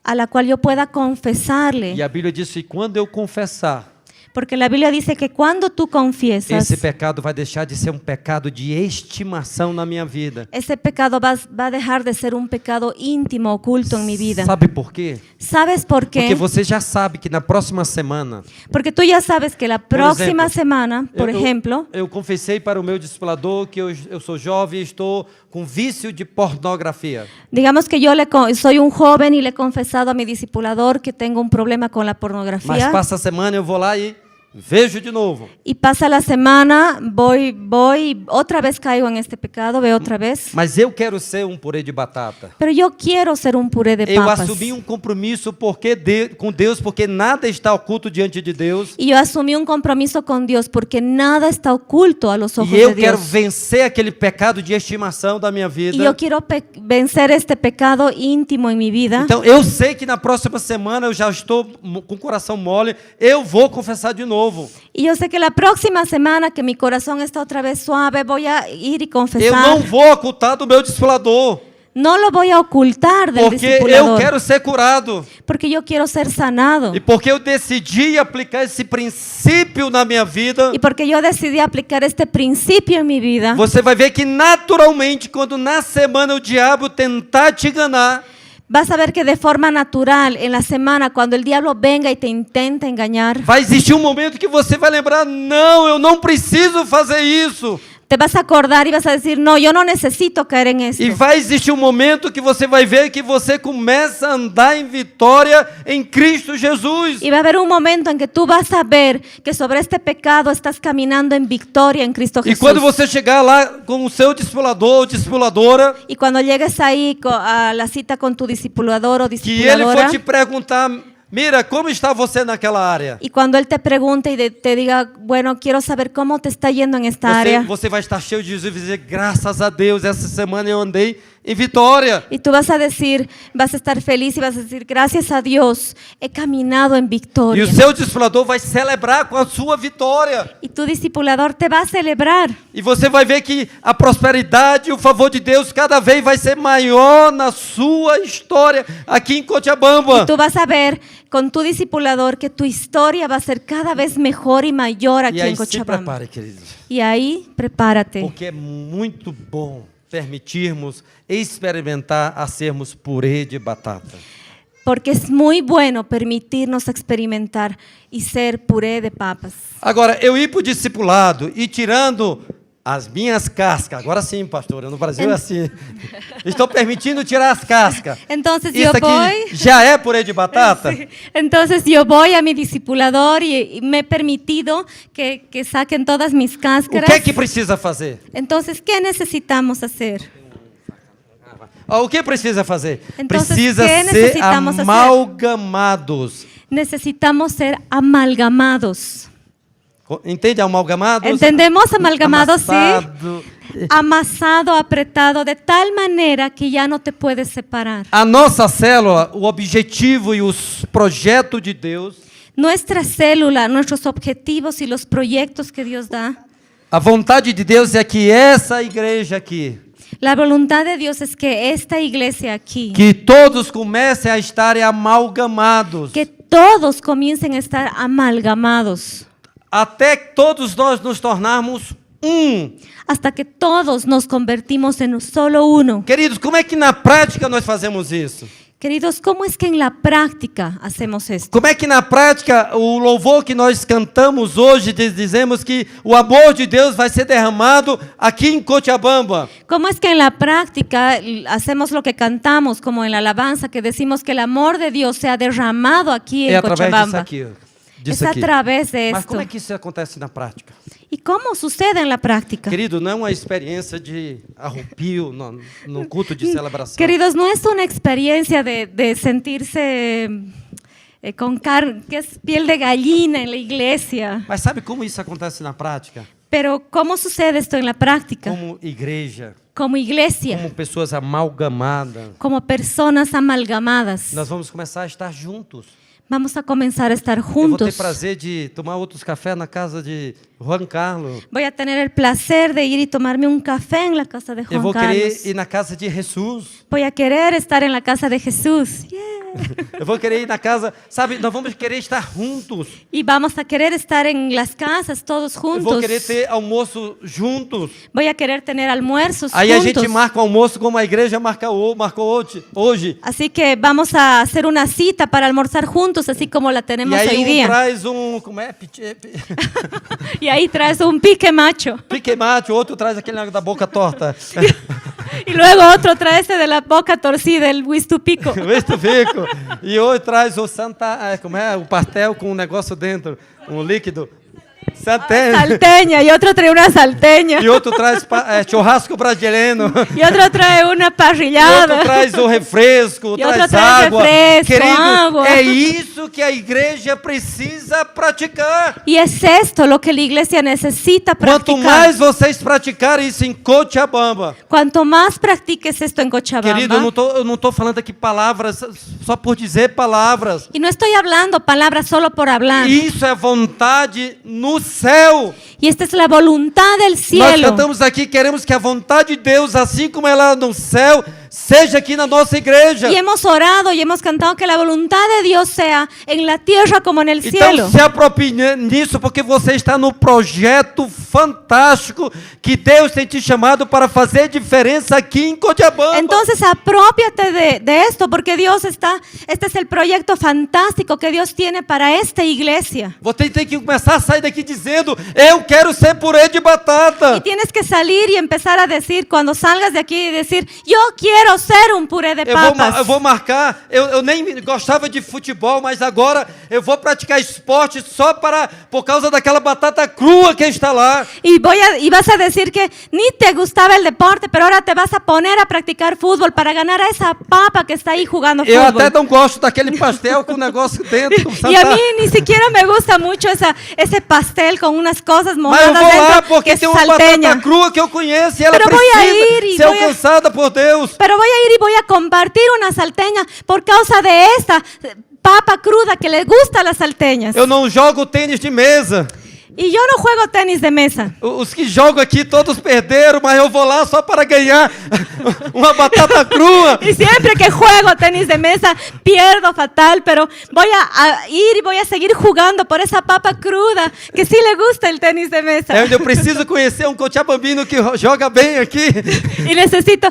a la cual yo pueda confesarle. E a Bíblia diz que quando eu confessar, Porque la Biblia dice que cuando tú confiesas, esse pecado vai deixar de ser um pecado de estimação na minha vida. ese pecado va a dejar de ser un pecado íntimo, oculto en mi vida. Sabe por quê? ¿Sabes por qué? Porque você já sabe que na próxima semana, Porque tú ya sabes que la próxima exemplo, semana, por ejemplo, eu confessei para o meu discipulador que eu sou jovem e estou com vício de pornografia. digamos que yo soy un joven y le he confesado a mi discipulador que tengo un problema con la Mas pornografía. passa a semana eu vou lá e vejo de novo. Y pasa la semana, voy, otra vez caigo en este pecado, veo otra vez. Mas eu quero ser um purê de batata. Pero yo quiero ser un puré de Eu papas. assumi um compromisso com Deus, porque nada está oculto diante de Deus. Y yo asumí un compromiso con Dios porque nada está oculto a los ojos E eu de quero Dios. vencer aquele pecado de estimação da minha vida. Y yo quiero vencer este pecado íntimo en mi vida. Então eu sei que na próxima semana eu já estou com o coração mole, eu vou confessar de novo. Y yo sé que la próxima semana que mi corazón está otra vez suave, voy a ir y Eu confesar. não vou ocultar do meu discipulador, No lo voy a ocultar del porque eu discipulador. quero ser curado. Porque yo quiero ser sanado. E porque eu decidi aplicar esse princípio na minha vida, Y porque yo decidí aplicar este principio en mi vida. você vai ver que naturalmente, quando na semana o diabo tentar te enganar, Vas a ver que de forma natural, en la semana, cuando el diablo venga y te intenta engañar, vai existir um momento que você vai lembrar: não, eu não preciso fazer isso. te vas a acordar y vas a decir, no, yo no necesito caer en esto. E vai existir um momento que você vai ver que você começa a andar em vitória em Cristo Jesus. Y va a haber un momento en que tú vas a ver que sobre este pecado estás caminando en victoria en Cristo E Jesús. quando você chegar lá com o seu discipulador ou discipuladora, Y cuando llegues ahí a la cita con tu discipulador o que ele for discipuladora, te perguntar: mira, como está você naquela área? y cuando él te pregunte y te diga, bueno, quiero saber cómo te está yendo en esta área, Você vai estar cheio de Jesus e dizer: graças a Deus, essa semana eu andei em vitória. y tú vas a decir, vas a estar feliz y vas a decir, gracias a Dios, he caminado en E victoria. o seu discipulador vai celebrar com a sua vitória. Y tu discipulador te va a celebrar. E você vai ver que a prosperidade e o favor de Deus cada vez vai ser maior na sua história aqui em Cochabamba. Y tú vas a ver con tu discipulador que tu historia va a ser cada vez mejor y mayor aquí E aí en se Cochabamba. prepare, querido. Y ahí prepárate. Porque é muito bom permitirmos experimentar a sermos purê de batata. Porque es muy bueno permitirnos experimentar y ser puré de papas. Agora, eu ir para o discipulado e tirando as minhas cascas, agora sim, pastora, no Brasil é assim. Estou permitindo tirar as cascas. Entonces Isso yo aqui voy, já é purê de batata? entonces yo voy a mi discipulador y me he permitido que saquen todas mis O cáscaras. que é que precisa fazer? Entonces, ¿qué necesitamos hacer? O que precisa fazer? Entonces, Precisa ¿qué ser necesitamos hacer? amalgamados. Necesitamos ser amalgamados. Entende? Amalgamados? ¿Entendemos amalgamados? Amassado. Sí. Amasado, apretado, de tal manera que ya no te puedes separar. A nossa célula, o objetivo e os projetos de Deus, Nuestra célula, nuestros objetivos y los proyectos que Dios da. a vontade de Deus é que essa igreja aqui, La voluntad de Dios es que esta iglesia aquí, que todos comecem a estarem amalgamados, que todos comiencen a estar amalgamados, até que todos nós nos tornarmos hasta que todos nos convertimos en solo uno. Queridos, como é que na prática nós fazemos isso? Queridos, ¿cómo es que en la práctica hacemos esto? Como é que na prática o louvor que nós cantamos hoje, dizemos que o amor de Deus vai ser derramado aqui em Cochabamba? ¿Cómo es que en la práctica hacemos lo que cantamos, como en la alabanza, que decimos que el amor de Dios sea derramado aquí É en através disso Cochabamba? aqui, ó. disso es a aqui. través de Mas esto. como é que isso acontece na prática? ¿Y cómo sucede en la práctica? Querido, não é uma experiência de arrupio no culto de celebração. Queridos, no es una experiencia de sentirse con carne, que es piel de gallina en la iglesia. Mas sabe como isso acontece na prática? Pero ¿cómo sucede esto en la práctica? Como igreja, Como iglesia, como pessoas amalgamadas, como personas amalgamadas, nós vamos começar a estar juntos. vamos a comenzar a estar Eu vou ter juntos. prazer de tomar outros cafés na casa de Juan Carlos. Voy a tener el placer de ir y tomarme un café en la casa de Eu Juan vou querer Carlos. ir na casa de Jesus. Voy a querer estar en la casa de Jesús. Yeah. Eu vou querer ir na casa, sabe? Nós vamos querer estar juntos. Y vamos a querer estar en las casas todos Eu vou juntos. querer ter almoço juntos. Voy a querer tener almuerzos Aí a juntos. gente marca o almoço como a igreja marcou hoje. Así que vamos a hacer una cita para almorzar juntos, así como la E tenemos aí hoy día. traz como é? Y ahí traes un pique macho. Pique mate, o outro traz aquele da boca torta. Y luego otro trae ese de la boca torcida, el Wistupico. Vê tu fico. E outro traz o como é? O pastel com um negócio dentro, um líquido. Santeña. Salteña, y otro trae una salteña. E outro traz churrasco brasileiro. Y otro trae una E outro parrillada. traz o refresco, E outro traz traz água. refresco, Querido, água. é isso que a igreja precisa praticar. Y es esto lo que la iglesia necesita Quanto practicar. mais vocês praticarem isso em Cochabamba, Cuanto más practiques esto en Cochabamba. querido, eu não tô falando aqui palavras só por dizer palavras. Y no estoy hablando palabras solo por hablar. Isso é vontade no céu. Y esta es la voluntad del Nós cielo. cantamos aqui, queremos que a vontade de Deus, assim como ela é no céu, seja aqui na nossa igreja. Y hemos orado y hemos cantado que la voluntad de Dios sea en la tierra como en el cielo. Então se aproprie nisso, porque você está no projeto fantástico que Deus tem te chamado para fazer diferença aqui em Cochabamba. Entonces apropiate de esto, porque Dios está, este es el proyecto fantástico que Dios tiene para esta iglesia. Você tem que começar a sair daqui dizendo: eu quero ser purê de batata. Y tienes que salir y empezar a decir, cuando salgas de aquí, y decir, yo quiero ser un puré de papas. Eu vou marcar, eu nem gostava de futebol, mas agora eu vou praticar esporte só por causa daquela batata crua que está lá. Y vas a decir que ni te gustaba el deporte, pero ahora te vas a poner a practicar fútbol para ganar a esa papa que está ahí jugando Eu fútbol. até não gosto daquele pastel com o negócio dentro. Y a mí ni siquiera me gusta mucho ese pastel con unas cosas Mas eu mojadas vou lá dentro, que porque es tem uma salteña. batata crua que eu conheço e ela Pero voy a ir precisa y ser voy a- alcançada por Deus. Pero voy a ir y voy a compartir una salteña por causa de esta papa cruda que le gusta a las salteñas. Eu não jogo tênis de mesa. Y yo no juego tenis de mesa. Os que jogam aqui todos perderam, mas eu vou lá só para ganhar uma batata crua. Y siempre que juego tenis de mesa pierdo fatal, pero voy a ir y voy a seguir jugando por esa papa cruda que sí le gusta el tenis de mesa. É onde eu preciso conhecer um cochabambino que joga bem aqui. Y necesito,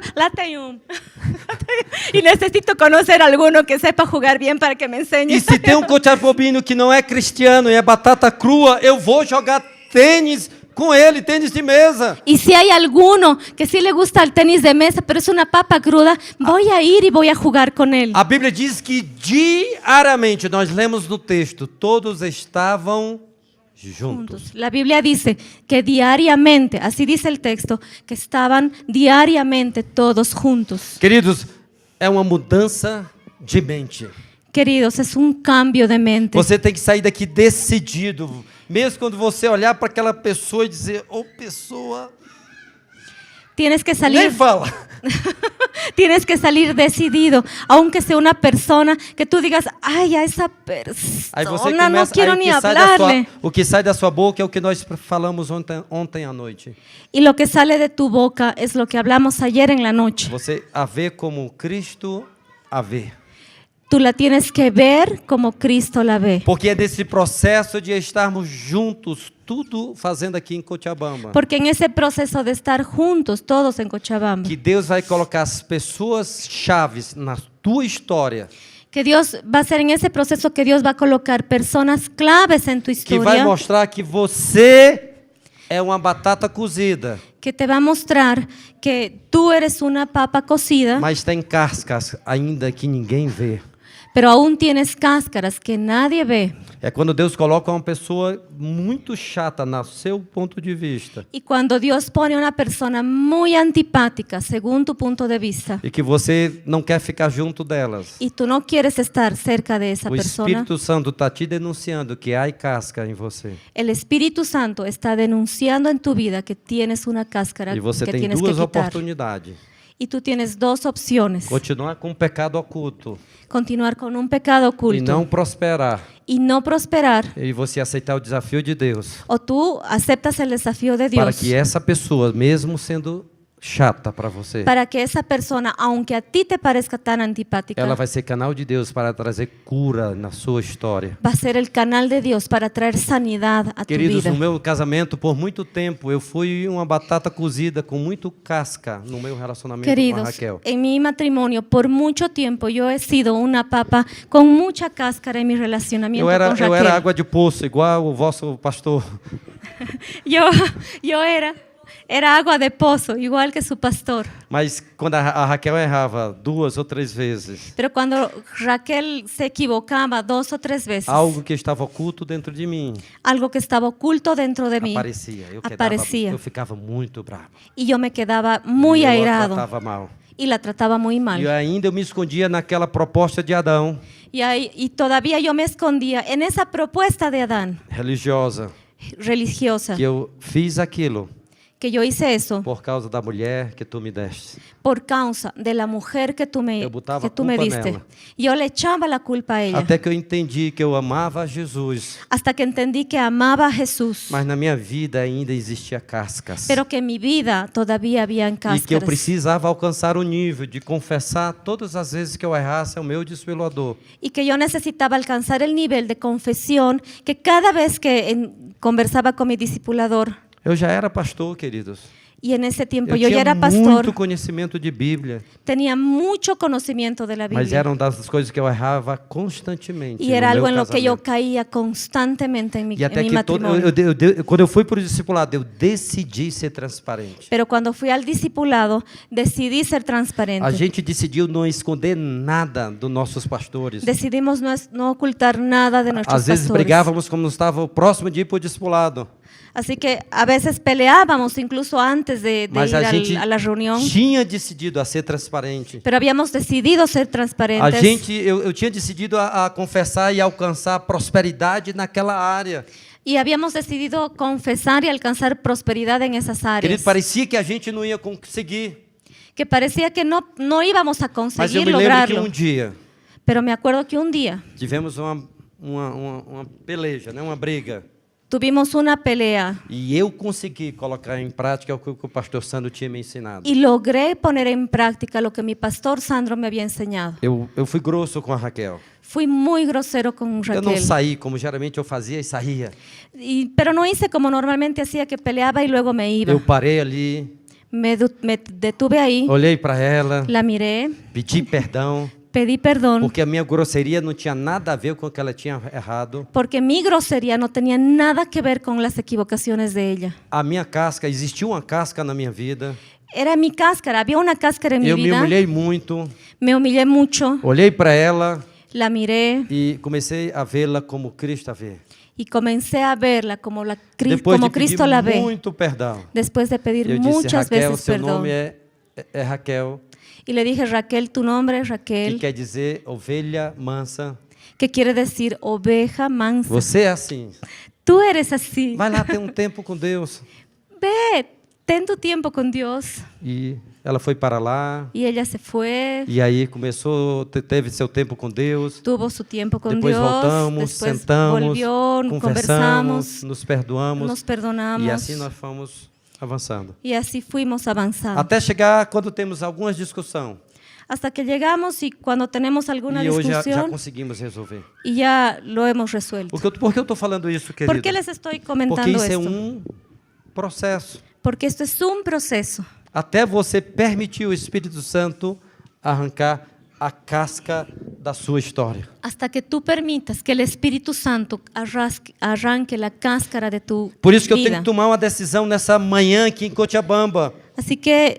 y necesito conocer a alguno que sepa jugar bien para que me enseñe. E se tem um cochabambino que não é cristiano e é batata crua, eu vou jogar tênis com ele, tênis de mesa. Y si hay alguno que sí le gusta el tenis de mesa, pero es una papa cruda, voy a ir y voy a jugar con él. A Bíblia diz que diariamente, nós lemos no texto, todos estavam juntos. La Biblia dice que diariamente, así dice el texto, que estaban diariamente todos juntos. Queridos, é uma mudança de mente. Queridos, es un cambio de mente. Você tem que sair daqui decidido. Mesmo quando você olhar para aquela pessoa e dizer: ô pessoa, Tienes que nem salir, fala. tienes que salir decidido, aunque sea una persona que tú digas, ay, a esa Aí você persona no começa, quiero aí ni hablarle. o que sai da sua boca é o que nós falamos ontem à noite. Y lo que sale de tu boca es lo que hablamos ayer en la noche. Você a vê como Cristo a vê. Tú la tienes que ver como Cristo la ve. Porque é desse processo de estarmos juntos, tudo fazendo aqui em Cochabamba, Porque en ese proceso de estar juntos, todos en Cochabamba, que Deus vai colocar as pessoas chaves na tua história, que Dios va a ser en ese proceso que Dios va a colocar personas claves en tu que vai historia, mostrar que você é uma batata cozida, que te va a mostrar que tú eres una papa cocida, mas tem cascas ainda que ninguém vê. pero aún tienes cáscaras que nadie ve. É quando Deus coloca uma pessoa muito chata no seu ponto de vista. Y cuando Dios pone una persona muy antipática, según tu punto de vista, E que você não quer ficar junto delas. y tú no quieres estar cerca de esa O persona, Espírito Santo está te denunciando que há casca em você. el Espíritu Santo está denunciando en tu vida que tienes una cáscara E você que tem tienes que duas quitar. oportunidades. Y tú tienes dos opciones: Continuar com o pecado oculto continuar con un pecado e oculto não prosperar. y no prosperar, E você aceitar o desafio de Deus. o tú aceptas el desafío de Para Dios que essa pessoa, mesmo sendo chata para você, para que esa persona, aunque a ti te parezca tan antipática, ela vai ser canal de Deus para trazer cura na sua história. va a ser el canal de Dios para traer sanidad a tu Queridos, vida. no meu casamento, por muito tempo, eu fui uma batata cozida com muito casca no meu relacionamento com a Queridos, Raquel. en mi matrimonio, por mucho tiempo, yo he sido una papa con mucha cáscara en mi relacionamiento Eu con Raquel. era água de poço, igual o vosso pastor. Yo era agua de pozo, igual que su pastor. Mas quando a Raquel errava 2 ou 3 vezes, Pero cuando Raquel se equivocaba 2 o 3 veces, algo que estava oculto dentro de mim algo que estaba oculto dentro de mí aparecia. aparecía. Eu ficava muito bravo. Y yo me quedaba muy E eu a airado tratava mal. y la trataba muy mal. E ainda eu me escondia naquela proposta de Adão, Y todavía yo me escondía en esa propuesta de Adán religiosa, religiosa, que eu fiz aquilo que yo hice eso por causa da mulher que tu me deste. por causa de la mujer que tú me Eu botava culpa diste. nela. Yo le echaba la culpa a ella. Até que eu entendi que eu amava Jesus, Hasta que entendí que amaba a Jesús, mas na minha vida ainda existia cascas. pero que en mi vida todavía habían E que eu cáscaras. precisava alcançar o nível de confessar todas as vezes que eu errasse ao meu desfilador. Y que yo necesitaba alcanzar el nivel de confesión que cada vez que conversaba con mi discipulador, Eu já era pastor, queridos. y en ese tiempo Eu yo ya tinha era pastor, muito conhecimento de Bíblia, tenía mucho conocimiento de la mas Biblia. eram das coisas que eu errava constantemente. Y no era meu algo en lo que yo casamento. caía constantemente en mi E até que matrimonio. quando eu fui para o discipulado, eu decidi ser transparente. Pero cuando fui al discipulado, decidí ser transparente. A gente decidiu não esconder nada dos nossos pastores. Decidimos no ocultar nada de nuestros Às vezes pastores. brigávamos quando estava próximo de ir para o discipulado. Así que a veces peleábamos incluso antes de Mas ir a gente a la reunión. tinha decidido a ser transparente. Pero habíamos decidido ser transparentes. Eu tinha decidido a confessar e alcançar prosperidade naquela área. Y habíamos decidido confesar y alcanzar prosperidad en esas áreas. Querido, parecia que a gente não ia conseguir. Que parecía que no íbamos a Mas eu conseguir me lembro que lograrlo. um dia Pero me acuerdo que un día tivemos uma peleja, né? Uma briga. tuvimos una pelea E eu consegui colocar em prática o que o pastor Sandro tinha me ensinado. y logré poner en práctica lo que mi pastor Sandro me había enseñado. Eu fui grosso com a Raquel. Fui muy grosero con Eu não Raquel. saí como geralmente eu fazia e saía. Pero no hice como normalmente hacía, que peleaba y luego me iba. Eu parei ali, Me detuve ahí, olhei para ela, la miré, pedi perdão, pedí perdón, porque a minha grosseria não tinha nada a ver com o que ela tinha errado. porque mi grosería no tenía nada que ver con las equivocaciones de ella. A minha casca, existiu uma casca na minha vida. Era mi cáscara, había una cáscara en mi Eu me vida. humilhei muito, Me humillé mucho, olhei para ela la miré e comecei a vê-la como Cristo a vê. y comencé a verla como, Depois como de pedir Cristo la ve. muito perdão, Después de pedir eu disse, muchas Raquel, veces seu perdón. nome é Raquel, Y le dije, Raquel, tu nombre es que Raquel, quer dizer ovelha mansa. que quiere decir oveja mansa. Você é assim. Tú eres así. Vai lá ter um tempo com Deus. Ve, ten tu tiempo con Dios. E ela foi para lá. Y ella se fue, E aí começou, teve seu tempo com Deus. tuvo su tiempo con Depois Dios, voltamos, después sentamos, volvió, conversamos, conversamos, nos perdoamos. nos perdonamos. E assim nós fomos avançando. Y así fuimos avanzando. Até chegar quando temos alguma discussão. Hasta que llegamos y cuando tenemos alguna E hoje já discusión conseguimos resolver. y ya lo hemos resuelto. Por que eu estou falando isso, querido? ¿Por qué les estoy Porque comentando isso é esto? processo. Porque esto es un proceso. Até você permitir o Espírito Santo arrancar a casca da sua história. Hasta que tú permitas que el Espíritu Santo arranque la cáscara de tu Por isso que eu tenho vida. que tomar uma decisão nessa manhã aqui em Cochabamba. Así que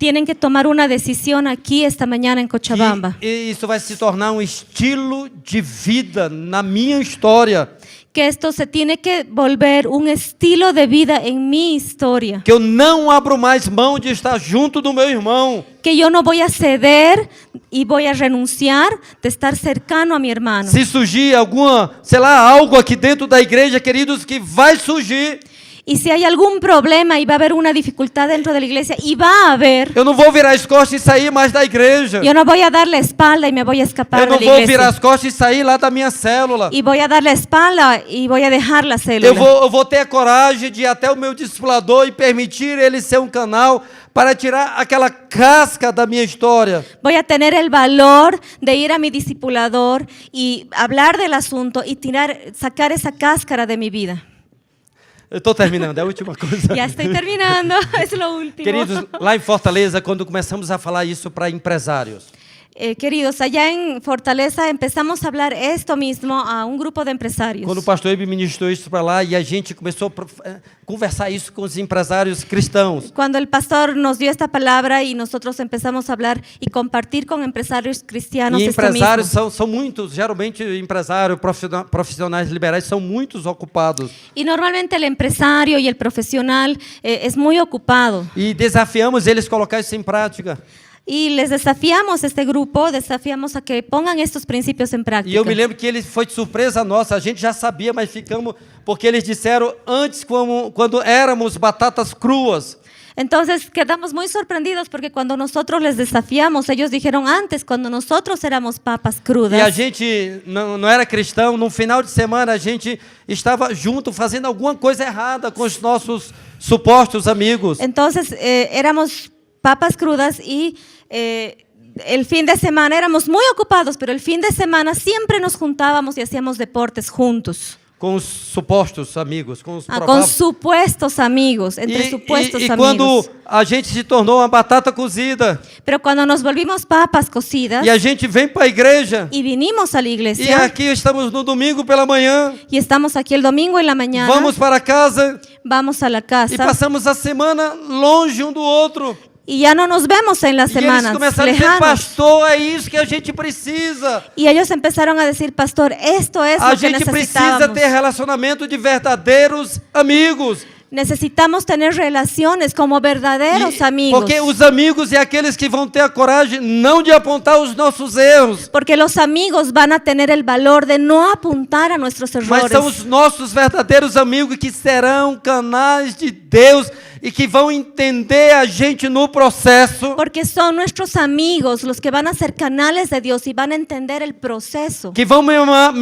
tienen que tomar una decisión aquí esta mañana en Cochabamba. E isso vai se tornar um estilo de vida na minha história. Que esto se tiene que volver un estilo de vida en mi historia. Que eu não abro mais mão de estar junto do meu irmão. Que yo no voy a ceder y voy a renunciar de estar cercano a mi hermano. Se surgir alguma, sei lá, algo aqui dentro da igreja, queridos, que vai surgir. Y si hay algún problema y va a haber una dificultad dentro de la iglesia, y va a haber, Eu não vou virar as costas e sair mais da igreja. yo no voy a dar la espalda y me voy a escapar Eu de não la vou iglesia. virar as costas e sair lá da minha célula. Y voy a dar la espalda y voy a dejar la célula. Eu vou ter a coragem de ir até o meu discipulador e permitir ele ser um canal para tirar aquela casca da minha história. Voy a tener el valor de ir a mi discipulador y hablar del asunto y sacar esa cáscara de mi vida. Eu estou terminando, é a última coisa. Ya estoy terminando, es lo último. Queridos, lá em Fortaleza, quando começamos a falar isso para empresários, Queridos, allá en Fortaleza empezamos a hablar esto mismo a un grupo de empresarios. quando o pastor Ibe ministrou isso para lá e a gente começou a conversar isso com os empresários cristãos. Cuando el pastor nos dio esta palabra y nosotros empezamos a hablar y compartir con empresarios cristianos E esto empresários mismo. são muitos, geralmente empresários, profissionais liberais são muitos ocupados. Y normalmente el empresario y el profesional es muy ocupado. E desafiamos eles a colocar isso em prática. Y les desafiamos, este grupo, desafiamos a que pongan estos principios en E práctica. eu me lembro que eles foi de surpresa nossa, a gente já sabia, mas ficamos, porque eles disseram antes, quando éramos batatas cruas. Entonces quedamos muy sorprendidos porque cuando nosotros les desafiamos, ellos dijeron antes, cuando nosotros éramos papas crudas. E a gente não era cristão, no final de semana a gente estava junto fazendo alguma coisa errada com os nossos supostos amigos. Entonces éramos papas crudas y el fin de semana éramos muy ocupados, pero el fin de semana siempre nos juntábamos y hacíamos deportes juntos. Com os supostos amigos, com os Con prováveis. supuestos amigos, entre supuestos E amigos. quando a gente se tornou uma batata cozida Pero cuando nos volvimos papas cocidas e a gente vem para a igreja y vinimos a la e iglesia aqui estamos no domingo pela manhã, y estamos aquí el domingo en la mañana, vamos para casa vamos a la e casa passamos a semana longe um do outro. y ya no nos vemos en las E eles semanas, começaram a dizer, lejanos. pastor, é isso que a gente precisa. Y ellos empezaron a decir, pastor, esto es A lo que gente precisa necesitábamos. ter relacionamento de verdadeiros amigos. Necesitamos tener relaciones como verdaderos amigos. Porque os amigos é aqueles que vão ter a coragem não de apontar os nossos erros, Porque los amigos van a tener el valor de no apuntar a nuestros mas errores. são os nossos verdadeiros amigos que serão canais de Deus e que vão entender a gente no processo, Porque son nuestros amigos los que van a ser canales de Dios y van a entender el proceso. que vão me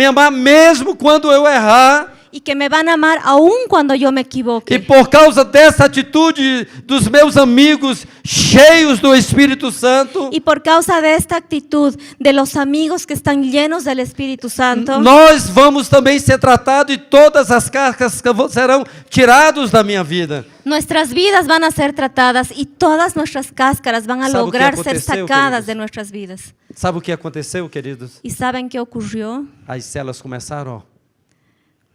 amar mesmo quando eu errar. Y que me van a amar aún cuando yo me equivoque. E por causa dessa atitude dos meus amigos cheios do Espírito Santo, Y por causa de esta actitud de los amigos que están llenos del Espíritu Santo, nós vamos também ser tratados e todas as cascas serão tiradas da minha vida. nuestras vidas van a ser tratadas y todas nuestras cáscaras van a ¿Sabe o que lograr ser aconteceu, sacadas queridos? de nuestras vidas. Sabe o que aconteceu, queridos? ¿Y saben qué ocurrió? As células começaram a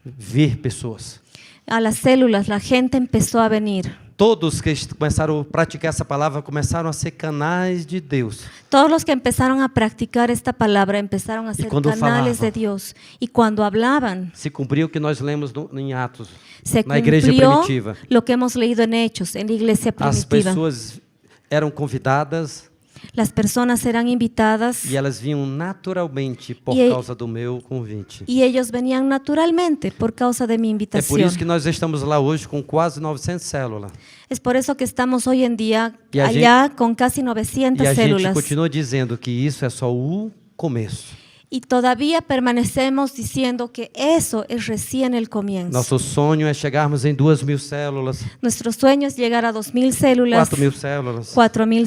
ver pessoas. A las células la gente empezó a venir. Todos que começaram a praticar essa palavra começaram a ser canais de Deus. Todos los que empezaron a practicar esta palabra empezaron a ser cuando canales falava? de Dios. Y cuando hablaban, Se cumpriu o que nós lemos em Atos, se na igreja cumplió primitiva. lo que hemos leído en Hechos, en la iglesia As primitiva. pessoas eram convidadas Las personas eran invitadas e elas vinham naturalmente por E- causa do meu convite. y ellos venían naturalmente por causa de mi É invitación. por isso que nós estamos lá hoje com quase 900 células. Es por eso que estamos hoy en día Y a allá con casi 900 E a gente células. continua dizendo que isso é só o começo. Y todavía permanecemos diciendo que eso es recién el comienzo. Nosso sonho é chegarmos em 2.000 células, Nuestro sueño es llegar a 2.000 células, 4.000 células. 4.000 Não há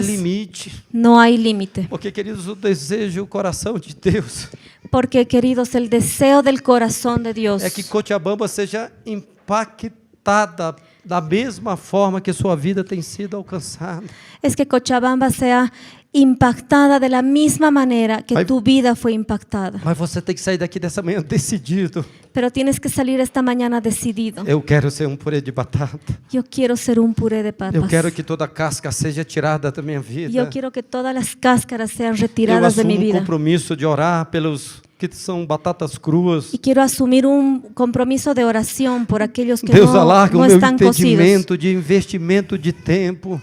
células. limite. No hay límite. Porque, queridos, o desejo e o coração de Deus Porque, queridos, el deseo del corazón de Dios é que Cochabamba seja impactada da mesma forma que sua vida tem sido alcançada. es que Cochabamba sea impactada de la misma manera que Ay. tu vida fue impactada. Mas você tem que sair daqui dessa manhã decidido. Pero tienes que salir esta mañana decidido. Eu quero ser um purê de batata. Yo quiero ser un puré de Eu papas. quero que toda casca seja tirada da minha vida. Yo quiero que todas las cáscaras sean Eu retiradas de assumo mi vida. compromisso de orar pelos que são batatas cruas. Y quiero asumir un compromiso de oración por aquellos que Deus no, alarga no o meu están cocidos. entendimento de investimento de tempo.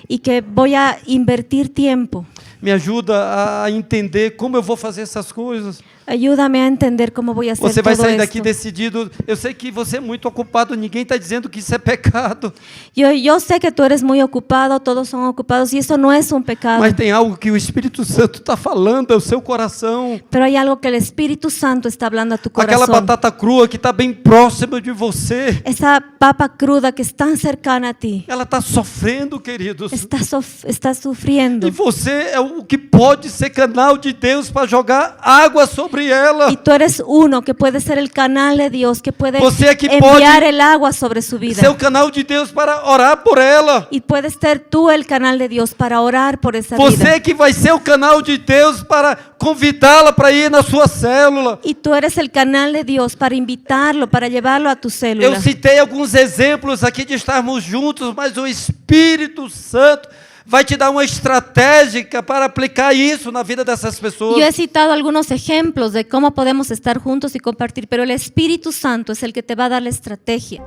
Y que voy a invertir tiempo. Me ajuda a entender como eu vou fazer essas coisas. Ayúdame a entender cómo voy a hacer Você vai todo sair daqui esto. decidido. Eu sei que você é muito ocupado, ninguém está dizendo que isso é pecado. Yo sé que tú eres muy ocupado, todos son ocupados y eso no es un pecado. Mas tem algo que o Espírito Santo está falando ao seu coração. Pero hay algo que el Espíritu Santo está hablando a tu Aquela corazón. batata crua que está bem próxima de você. Esa papa cruda que es tan cercana a ti. Ela está sofrendo, queridos. Está sufriendo. E você é o que pode ser canal de Deus para jogar água sobre ela. Y tú eres uno que puede ser el canal de Dios, que puede Você é que enviar pode el agua sobre su vida. ser o canal de Deus para orar por ela. Y puedes ser tú el canal de Dios para orar por esa Você vida. é que vai ser o canal de Deus para convidá-la para ir na sua célula. Y tú eres el canal de Dios para invitarlo, para llevarlo a tu Eu célula. citei alguns exemplos aqui de estarmos juntos, mas o Espírito Santo vai te dar uma estratégia para aplicar isso na vida dessas pessoas. Yo he citado algunos ejemplos de cómo podemos estar juntos y compartir, pero el Espíritu Santo es el que te va a dar la estrategia.